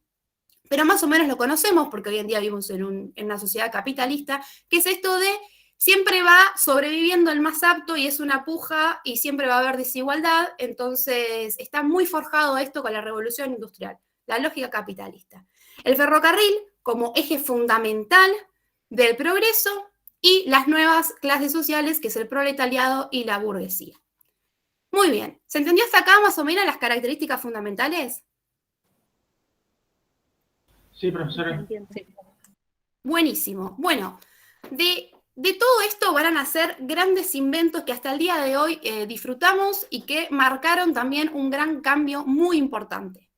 pero más o menos lo conocemos porque hoy en día vivimos en una sociedad capitalista, que es esto de siempre va sobreviviendo el más apto y es una puja y siempre va a haber desigualdad, entonces está muy forjado esto con la revolución industrial, la lógica capitalista. El ferrocarril como eje fundamental del progreso y las nuevas clases sociales, que es el proletariado y la burguesía. Muy bien, ¿se entendió hasta acá más o menos las características fundamentales? Sí, profesora. Buenísimo. Bueno, de todo esto van a nacer grandes inventos que hasta el día de hoy disfrutamos y que marcaron también un gran cambio muy importante.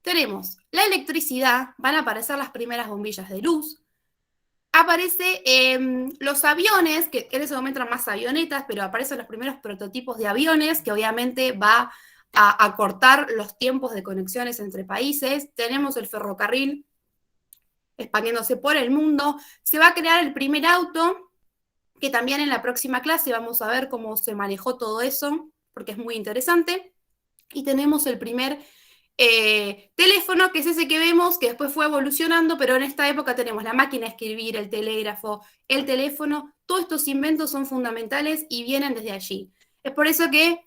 Tenemos la electricidad, van a aparecer las primeras bombillas de luz, aparecen los aviones, que en ese momento eran más avionetas, pero aparecen los primeros prototipos de aviones, que obviamente va a acortar los tiempos de conexiones entre países. Tenemos el ferrocarril expandiéndose por el mundo. Se va a crear el primer auto, que también en la próxima clase vamos a ver cómo se manejó todo eso, porque es muy interesante. Y tenemos el primer teléfono, que es ese que vemos, que después fue evolucionando, pero en esta época tenemos la máquina de escribir, el telégrafo, el teléfono. Todos estos inventos son fundamentales y vienen desde allí. Es por eso que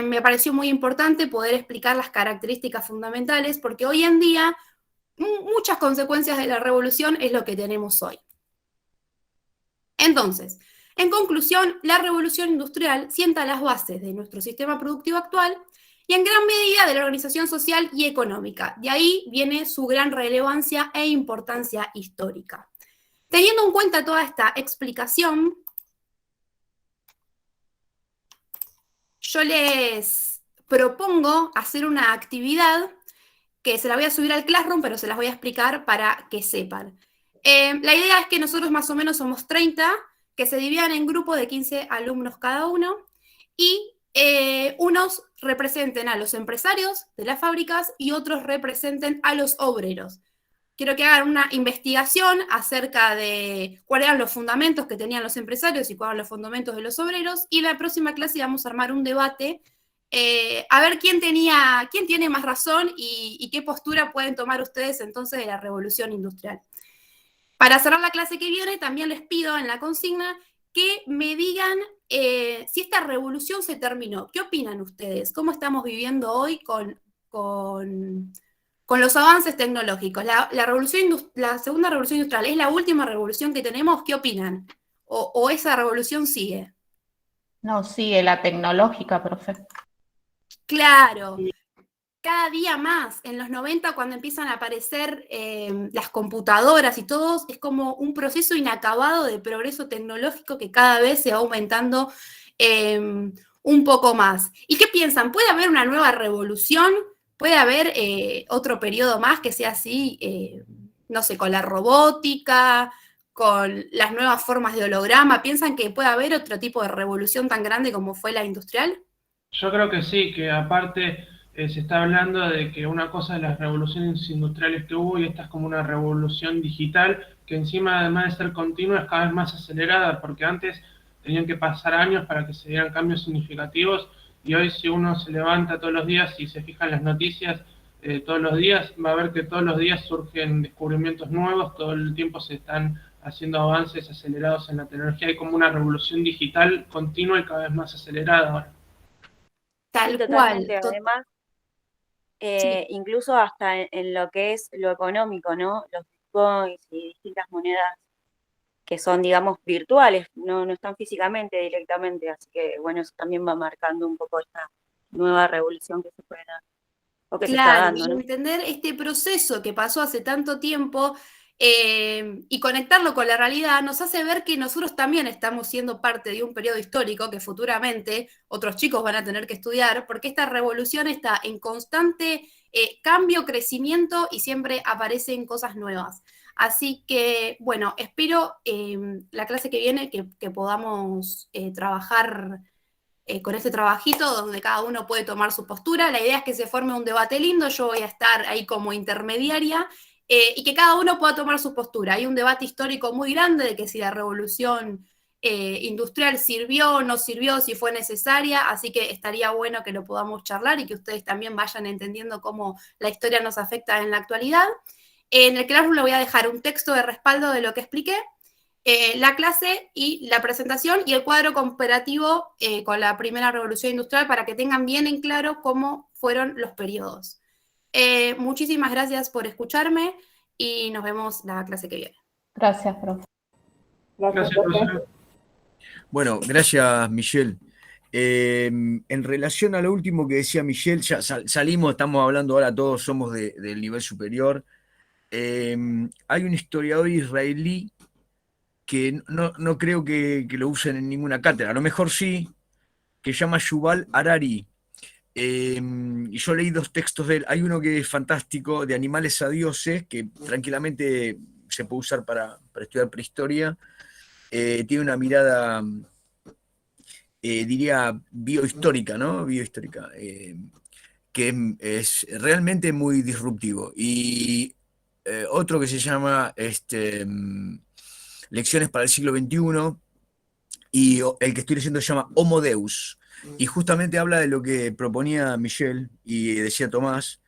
me pareció muy importante poder explicar las características fundamentales, porque hoy en día muchas consecuencias de la revolución es lo que tenemos hoy. Entonces, en conclusión, la revolución industrial sienta las bases de nuestro sistema productivo actual y en gran medida de la organización social y económica. De ahí viene su gran relevancia e importancia histórica. Teniendo en cuenta toda esta explicación, yo les propongo hacer una actividad que se la voy a subir al Classroom, pero se las voy a explicar para que sepan. La idea es que nosotros más o menos somos 30, que se dividan en grupos de 15 alumnos cada uno, y unos representen a los empresarios de las fábricas y otros representen a los obreros. Quiero que hagan una investigación acerca de cuáles eran los fundamentos que tenían los empresarios y cuáles eran los fundamentos de los obreros, y en la próxima clase vamos a armar un debate a ver quién tiene más razón y qué postura pueden tomar ustedes entonces de la revolución industrial. Para cerrar la clase que viene, también les pido en la consigna que me digan si esta revolución se terminó. ¿Qué opinan ustedes? ¿Cómo estamos viviendo hoy con los avances tecnológicos? La segunda revolución industrial, ¿es la última revolución que tenemos? ¿Qué opinan? ¿O esa revolución sigue? No, sigue la tecnológica, profe. Claro, cada día más. En los 90, cuando empiezan a aparecer las computadoras y todo, es como un proceso inacabado de progreso tecnológico que cada vez se va aumentando un poco más. ¿Y qué piensan? ¿Puede haber una nueva revolución? ¿Puede haber otro periodo más que sea así, no sé, con la robótica, con las nuevas formas de holograma? ¿Piensan que puede haber otro tipo de revolución tan grande como fue la industrial? Yo creo que sí, que aparte se está hablando de que una cosa de las revoluciones industriales que hubo, y esta es como una revolución digital, que encima además de ser continua es cada vez más acelerada, porque antes tenían que pasar años para que se dieran cambios significativos, y hoy si uno se levanta todos los días y se fija en las noticias todos los días, va a ver que todos los días surgen descubrimientos nuevos, todo el tiempo se están haciendo avances acelerados en la tecnología, hay como una revolución digital continua y cada vez más acelerada ahora. Tal Totalmente, cual. además, incluso hasta en lo que es lo económico, ¿no? Los bitcoins y distintas monedas que son, digamos, virtuales, no están físicamente directamente, así que, bueno, eso también va marcando un poco esta nueva revolución que se puede dar, o que se está dando, y ¿no? entender este proceso que pasó hace tanto tiempo y conectarlo con la realidad nos hace ver que nosotros también estamos siendo parte de un periodo histórico que futuramente otros chicos van a tener que estudiar, porque esta revolución está en constante cambio, crecimiento, y siempre aparecen cosas nuevas. Así que, bueno, espero la clase que viene que podamos trabajar con este trabajito donde cada uno puede tomar su postura. La idea es que se forme un debate lindo, yo voy a estar ahí como intermediaria, y que cada uno pueda tomar su postura. Hay un debate histórico muy grande de que si la revolución industrial sirvió o no sirvió, si fue necesaria, así que estaría bueno que lo podamos charlar y que ustedes también vayan entendiendo cómo la historia nos afecta en la actualidad. En el Classroom le voy a dejar un texto de respaldo de lo que expliqué, la clase y la presentación y el cuadro comparativo con la primera revolución industrial para que tengan bien en claro cómo fueron los periodos. Muchísimas gracias por escucharme y nos vemos la clase que viene. Gracias, profe. Gracias, profesor. Bueno, gracias, Michelle. En relación a lo último que decía Michelle, ya salimos, estamos hablando ahora, todos somos del nivel superior. Hay un historiador israelí que no creo que lo usen en ninguna cátedra, a lo mejor sí, que se llama Yuval Harari. Y yo leí 2 textos de él. Hay uno que es fantástico, de animales a dioses, que tranquilamente se puede usar para estudiar prehistoria. Tiene una mirada, diría, biohistórica, ¿no? Biohistórica, que es realmente muy disruptivo. Y otro que se llama Lecciones para el siglo XXI, y el que estoy leyendo se llama Homo Deus, y justamente habla de lo que proponía Michelle y decía Tomás,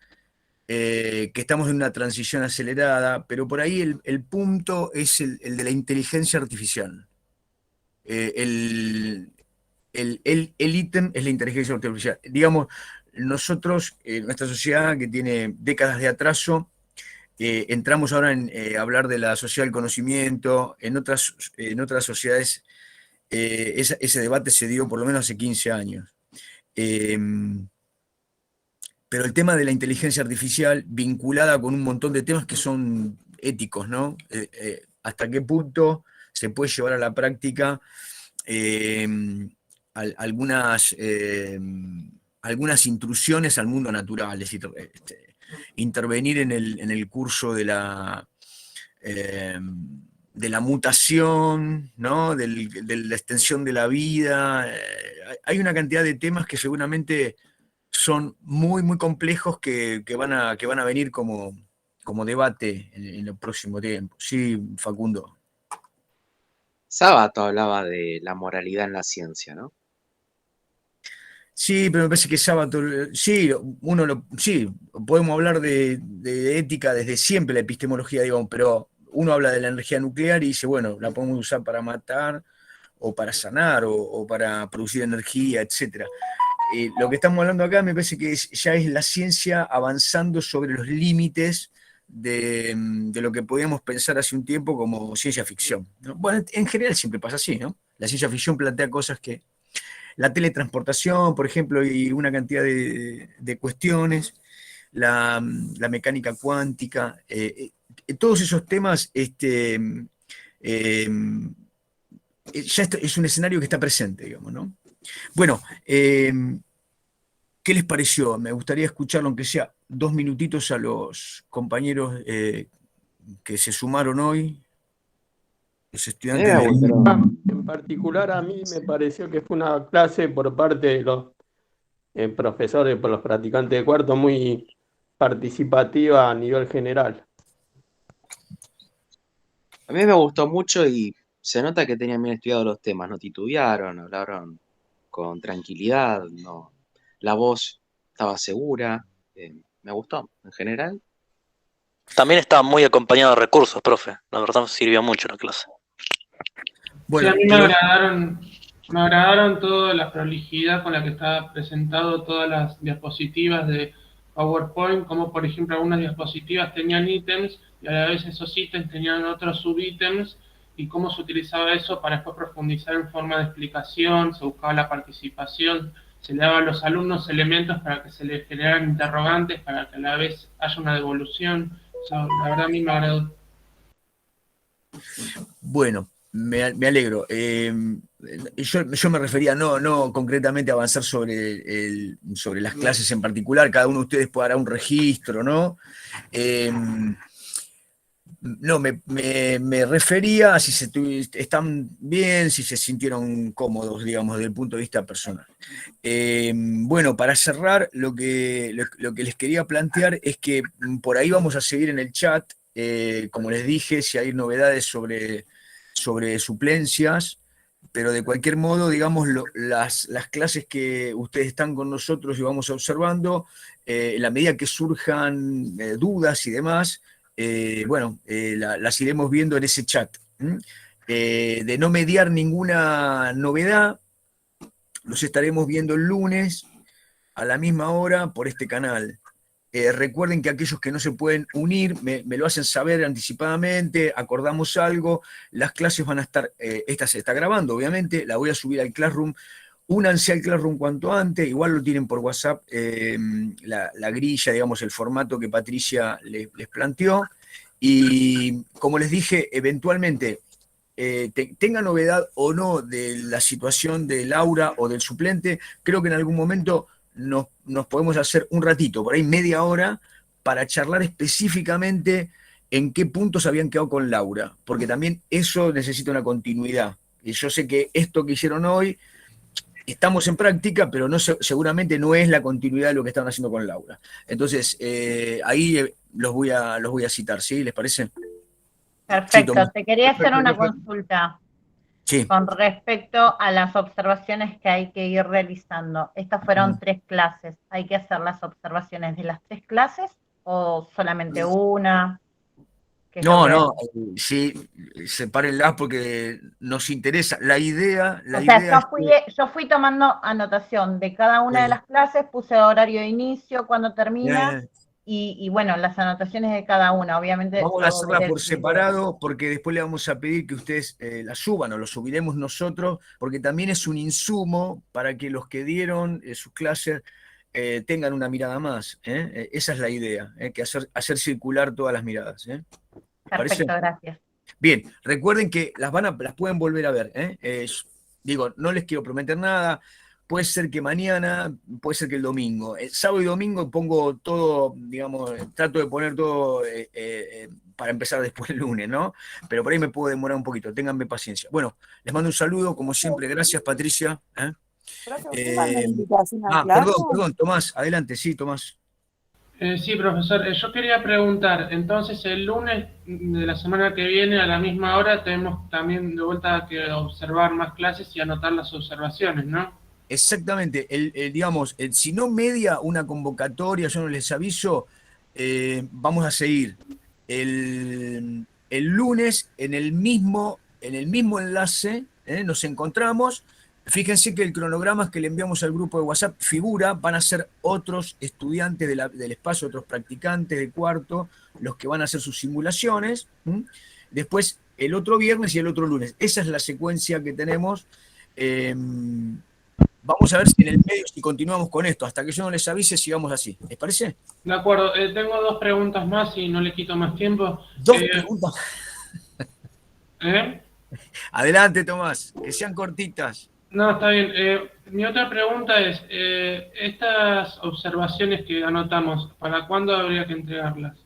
que estamos en una transición acelerada, pero por ahí el punto es el de la inteligencia artificial. El ítem es la inteligencia artificial. Digamos, nosotros, nuestra sociedad que tiene décadas de atraso, entramos ahora en hablar de la sociedad del conocimiento. En otras sociedades ese debate se dio por lo menos hace 15 años. Pero el tema de la inteligencia artificial vinculada con un montón de temas que son éticos, ¿no? ¿Hasta qué punto se puede llevar a la práctica algunas intrusiones al mundo natural? Es decir, intervenir en el curso de la mutación, ¿no? de la extensión de la vida. Hay una cantidad de temas que seguramente son muy, muy complejos que van a venir como debate en el próximo tiempo. Sí, Facundo. Sábato hablaba de la moralidad en la ciencia, ¿no? Sí, pero me parece que sábado, sí, sí, podemos hablar de ética desde siempre, la epistemología, digamos, pero uno habla de la energía nuclear y dice, bueno, la podemos usar para matar o para sanar o para producir energía, etc. Lo que estamos hablando acá me parece que ya es la ciencia avanzando sobre los límites de lo que podíamos pensar hace un tiempo como ciencia ficción, ¿no? Bueno, en general siempre pasa así, ¿no? La ciencia ficción plantea cosas que la teletransportación, por ejemplo, y una cantidad de cuestiones, la mecánica cuántica, todos esos temas, ya es un escenario que está presente, digamos, ¿no? Bueno, ¿qué les pareció? Me gustaría escucharlo, aunque sea 2 minutitos, a los compañeros que se sumaron hoy, los estudiantes En particular a mí me pareció que fue una clase por parte de los profesores, por los practicantes de cuarto, muy participativa a nivel general. A mí me gustó mucho y se nota que tenían bien estudiados los temas, no titubearon, hablaron con tranquilidad, no, la voz estaba segura, me gustó en general. También estaba muy acompañado de recursos, profe. La verdad sirvió mucho la clase. Bueno, sí, a mí me agradaron toda la prolijidad con la que estaba presentado todas las diapositivas de PowerPoint, como por ejemplo algunas diapositivas tenían ítems y a la vez esos ítems tenían otros subítems y cómo se utilizaba eso para después profundizar en forma de explicación, se buscaba la participación, se le daba a los alumnos elementos para que se les generaran interrogantes, para que a la vez haya una devolución. La verdad a mí me agradó. Bueno, me alegro. Yo me refería no concretamente a avanzar sobre las clases en particular, cada uno de ustedes hará un registro, ¿no? No, me refería a si están bien, si se sintieron cómodos, digamos, desde el punto de vista personal. Bueno, para cerrar, lo que les quería plantear es que por ahí vamos a seguir en el chat, como les dije, si hay novedades sobre suplencias, pero de cualquier modo, digamos, las clases que ustedes están con nosotros y vamos observando, en la medida que surjan dudas y demás, las iremos viendo en ese chat. De no mediar ninguna novedad, los estaremos viendo el lunes a la misma hora por este canal. Recuerden que aquellos que no se pueden unir me lo hacen saber anticipadamente, acordamos algo, las clases van a estar, esta se está grabando obviamente, la voy a subir al Classroom, únanse al Classroom cuanto antes, igual lo tienen por WhatsApp, la grilla, digamos, el formato que Patricia les planteó, y como les dije, eventualmente, tenga novedad o no de la situación de Laura o del suplente, creo que en algún momento nos podemos hacer un ratito, por ahí media hora, para charlar específicamente en qué puntos habían quedado con Laura, porque también eso necesita una continuidad. Y yo sé que esto que hicieron hoy, estamos en práctica, pero seguramente no es la continuidad de lo que estaban haciendo con Laura. Entonces, ahí los voy a citar, ¿sí? ¿Les parece? Perfecto, Sí, te quería hacer una consulta. Sí. Con respecto a las observaciones que hay que ir realizando. Estas fueron 3 clases. ¿Hay que hacer las observaciones de las 3 clases o solamente una? No, sí, sepárenlas porque nos interesa. La idea yo fui tomando anotación de cada una de las clases, puse horario de inicio, cuando termina, y bueno, las anotaciones de cada una, obviamente. Vamos a hacerlas por separado porque después le vamos a pedir que ustedes las suban o lo subiremos nosotros, porque también es un insumo para que los que dieron sus clases tengan una mirada más. Esa es la idea, que hacer circular todas las miradas. Perfecto, gracias. Bien, recuerden que las pueden volver a ver. Digo, no les quiero prometer nada. Puede ser que mañana, puede ser que el domingo. El sábado y domingo pongo todo, digamos, trato de poner todo para empezar después el lunes, ¿no? Pero por ahí me puedo demorar un poquito, ténganme paciencia. Bueno, les mando un saludo, como siempre, gracias Patricia. ¿Usted mandó invitación a Perdón, Tomás, adelante, sí, Tomás. Sí, profesor, yo quería preguntar, entonces el lunes de la semana que viene a la misma hora tenemos también de vuelta que observar más clases y anotar las observaciones, ¿no? Exactamente, digamos, si no media una convocatoria, yo no les aviso, vamos a seguir el lunes en el mismo enlace, nos encontramos. Fíjense que el cronograma que le enviamos al grupo de WhatsApp figura, van a ser otros estudiantes del espacio, otros practicantes de cuarto, los que van a hacer sus simulaciones. Después el otro viernes y el otro lunes. Esa es la secuencia que tenemos. Vamos a ver si en el medio, si continuamos con esto, hasta que yo no les avise, sigamos así. ¿Les parece? De acuerdo, tengo 2 preguntas más y no le quito más tiempo. 2 preguntas. ¿Eh? Adelante, Tomás, que sean cortitas. No, está bien. Mi otra pregunta es, estas observaciones que anotamos, ¿para cuándo habría que entregarlas?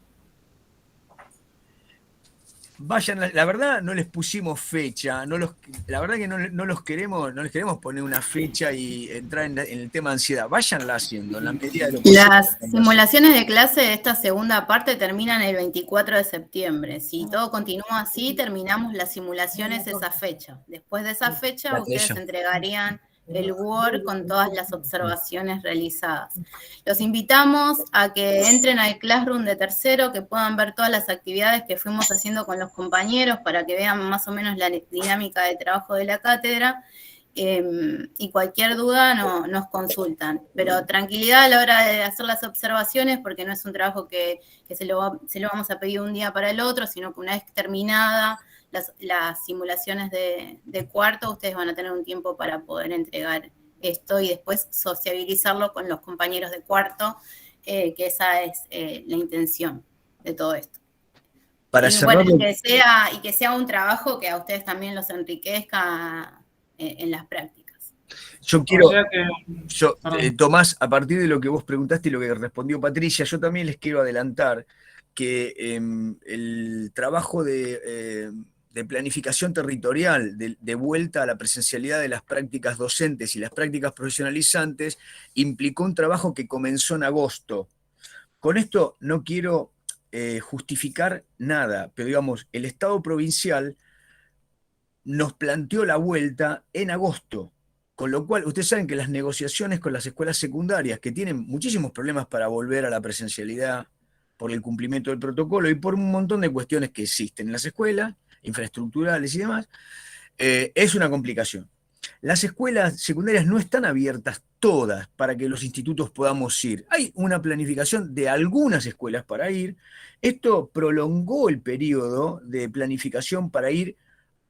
Vayan, la verdad no les pusimos fecha, la verdad que no les queremos poner una fecha y entrar en el tema de ansiedad. Váyanla haciendo en la medida de lo posible. Las simulaciones de clase de esta segunda parte terminan el 24 de septiembre. Si todo continúa así, terminamos las simulaciones esa fecha. Después de esa fecha, ustedes entregarían el Word con todas las observaciones realizadas. Los invitamos a que entren al Classroom de tercero, que puedan ver todas las actividades que fuimos haciendo con los compañeros para que vean más o menos la dinámica de trabajo de la cátedra, y cualquier duda nos consultan. Pero tranquilidad a la hora de hacer las observaciones, porque no es un trabajo que se lo vamos a pedir un día para el otro, sino que una vez terminada las simulaciones de cuarto, ustedes van a tener un tiempo para poder entregar esto y después sociabilizarlo con los compañeros de cuarto, que esa es la intención de todo esto. Para cerrar, bueno, que sea un trabajo que a ustedes también los enriquezca en las prácticas. Yo quiero, Tomás, a partir de lo que vos preguntaste y lo que respondió Patricia, yo también les quiero adelantar que el trabajo de planificación territorial, de vuelta a la presencialidad de las prácticas docentes y las prácticas profesionalizantes, implicó un trabajo que comenzó en agosto. Con esto no quiero justificar nada, pero digamos, el Estado provincial nos planteó la vuelta en agosto, con lo cual ustedes saben que las negociaciones con las escuelas secundarias, que tienen muchísimos problemas para volver a la presencialidad por el cumplimiento del protocolo y por un montón de cuestiones que existen en las escuelas, infraestructurales y demás, es una complicación. Las escuelas secundarias no están abiertas todas para que los institutos podamos ir. Hay una planificación de algunas escuelas para ir. Esto prolongó el periodo de planificación para ir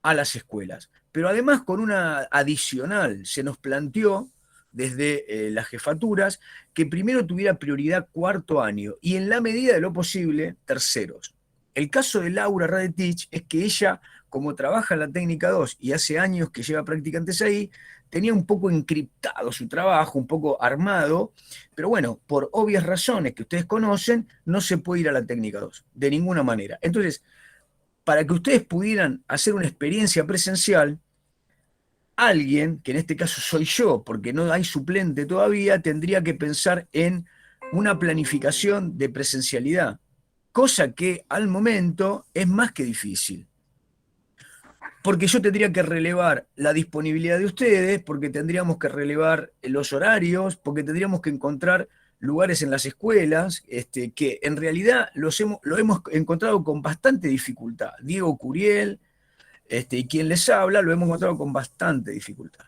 a las escuelas. Pero además con una adicional se nos planteó desde las jefaturas que primero tuviera prioridad cuarto año y en la medida de lo posible terceros. El caso de Laura Radetich es que ella, como trabaja en la técnica 2 y hace años que lleva practicantes ahí, tenía un poco encriptado su trabajo, un poco armado, pero bueno, por obvias razones que ustedes conocen, no se puede ir a la técnica 2, de ninguna manera. Entonces, para que ustedes pudieran hacer una experiencia presencial, alguien, que en este caso soy yo, porque no hay suplente todavía, tendría que pensar en una planificación de presencialidad, cosa que al momento es más que difícil. Porque yo tendría que relevar la disponibilidad de ustedes, porque tendríamos que relevar los horarios, porque tendríamos que encontrar lugares en las escuelas, que en realidad lo hemos encontrado con bastante dificultad. Diego Curiel, y quien les habla, lo hemos encontrado con bastante dificultad.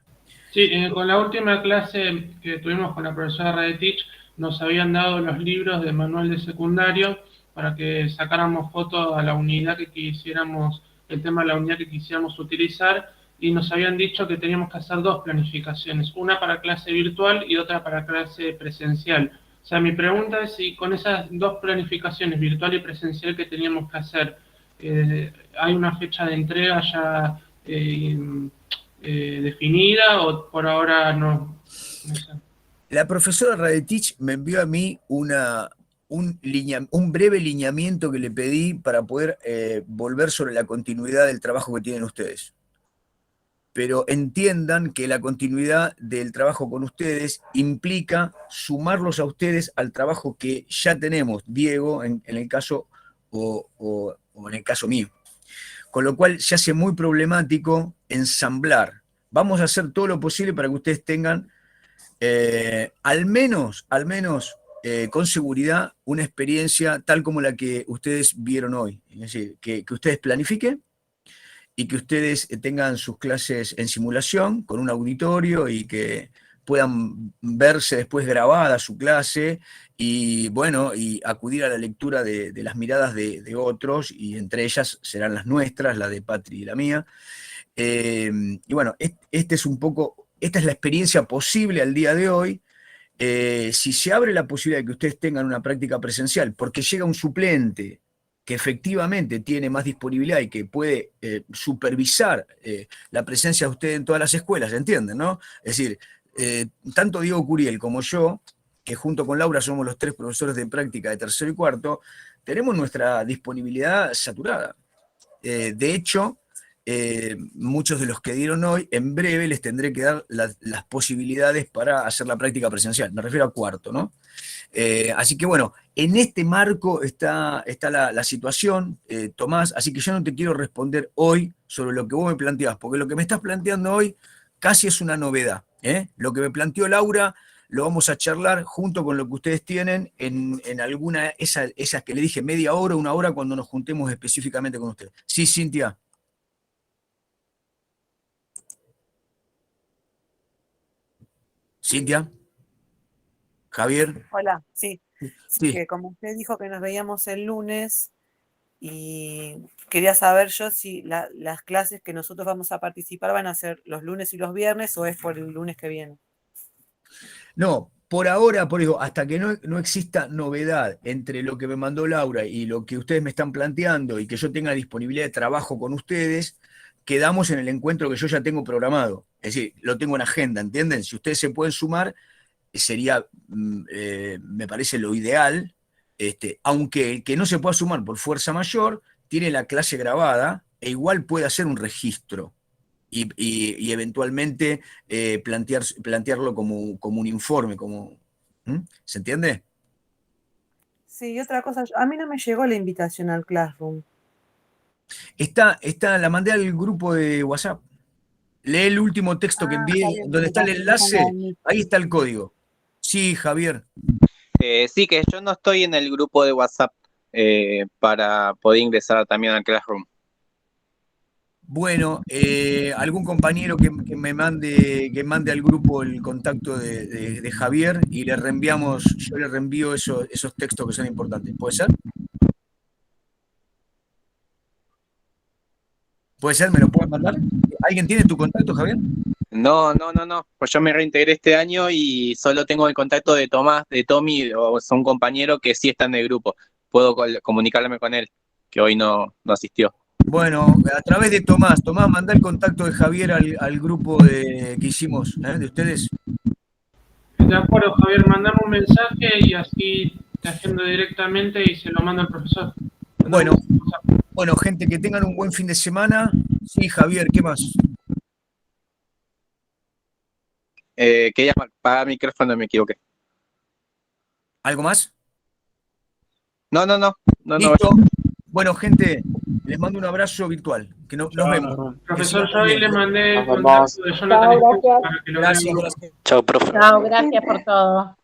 Sí, con la última clase que tuvimos con la profesora Radetich, nos habían dado los libros de manual de secundario para que sacáramos fotos a la unidad que quisiéramos, el tema de la unidad que quisiéramos utilizar, y nos habían dicho que teníamos que hacer 2 planificaciones, una para clase virtual y otra para clase presencial. O sea, mi pregunta es si con esas 2 planificaciones, virtual y presencial, que teníamos que hacer, ¿hay una fecha de entrega ya definida o por ahora no? No sé. La profesora Radetich me envió a mí un breve lineamiento que le pedí para poder volver sobre la continuidad del trabajo que tienen ustedes. pero entiendan que la continuidad del trabajo con ustedes implica sumarlos a ustedes al trabajo que ya tenemos, Diego, en el caso o en el caso mío. Con lo cual se hace muy problemático ensamblar. Vamos a hacer todo lo posible para que ustedes tengan, al menos, con seguridad, una experiencia tal como la que ustedes vieron hoy. Es decir, que ustedes planifiquen y que ustedes tengan sus clases en simulación con un auditorio y que puedan verse después grabada su clase y, bueno, y acudir a la lectura de las miradas de otros, y entre ellas serán las nuestras, la de Patri y la mía. Y bueno, esta es la experiencia posible al día de hoy. Si se abre la posibilidad de que ustedes tengan una práctica presencial, porque llega un suplente que efectivamente tiene más disponibilidad y que puede supervisar la presencia de ustedes en todas las escuelas, ¿entienden, no? Es decir, tanto Diego Curiel como yo, que junto con Laura somos los 3 profesores de práctica de tercero y cuarto, tenemos nuestra disponibilidad saturada. De hecho, muchos de los que dieron hoy, en breve les tendré que dar las posibilidades para hacer la práctica presencial. Me refiero a cuarto, ¿no? Así que bueno, en este marco está la situación, Tomás, así que yo no te quiero responder hoy sobre lo que vos me planteás, porque lo que me estás planteando hoy casi es una novedad. Lo que me planteó Laura lo vamos a charlar junto con lo que ustedes tienen en alguna, esas que le dije, media hora, una hora, cuando nos juntemos específicamente con ustedes. Sí, Cintia. Cintia. Javier. Hola, sí. Sí. Que como usted dijo que nos veíamos el lunes, y quería saber yo si las clases que nosotros vamos a participar van a ser los lunes y los viernes o es por el lunes que viene. No, por ahora, por eso, hasta que no exista novedad entre lo que me mandó Laura y lo que ustedes me están planteando y que yo tenga disponibilidad de trabajo con ustedes, quedamos en el encuentro que yo ya tengo programado. Es decir, lo tengo en agenda, ¿entienden? Si ustedes se pueden sumar, sería, me parece lo ideal, aunque el que no se pueda sumar por fuerza mayor, tiene la clase grabada e igual puede hacer un registro y eventualmente plantearlo como un informe, ¿se entiende? Sí, y otra cosa, a mí no me llegó la invitación al Classroom. La mandé al grupo de WhatsApp. Lee el último texto que envié, donde está el enlace, ahí está el código. Sí, Javier. Sí, que yo no estoy en el grupo de WhatsApp para poder ingresar también al Classroom. Bueno, algún compañero que mande al grupo el contacto de Javier y yo le reenvío esos textos que son importantes. ¿Puede ser? ¿Puede ser? ¿Me lo pueden mandar? ¿Alguien tiene tu contacto, Javier? No. Pues yo me reintegré este año y solo tengo el contacto de Tomás, de Tommy, o sea, un compañero que sí está en el grupo. Puedo comunicarme con él, que hoy no asistió. Bueno, a través de Tomás, manda el contacto de Javier al grupo que hicimos, de ustedes. De acuerdo, Javier, mandame un mensaje y así te agendo directamente y se lo manda al profesor. Bueno, gente, que tengan un buen fin de semana. Sí, Javier, ¿qué más? Quería apagar el micrófono y me equivoqué. ¿Algo más? No. ¿Listo? Bueno, gente, les mando un abrazo virtual. Que nos vemos. Profesor, yo hoy le mandé el contacto de Jonathan para que lo vea. Chao, profe. Chao, gracias por todo.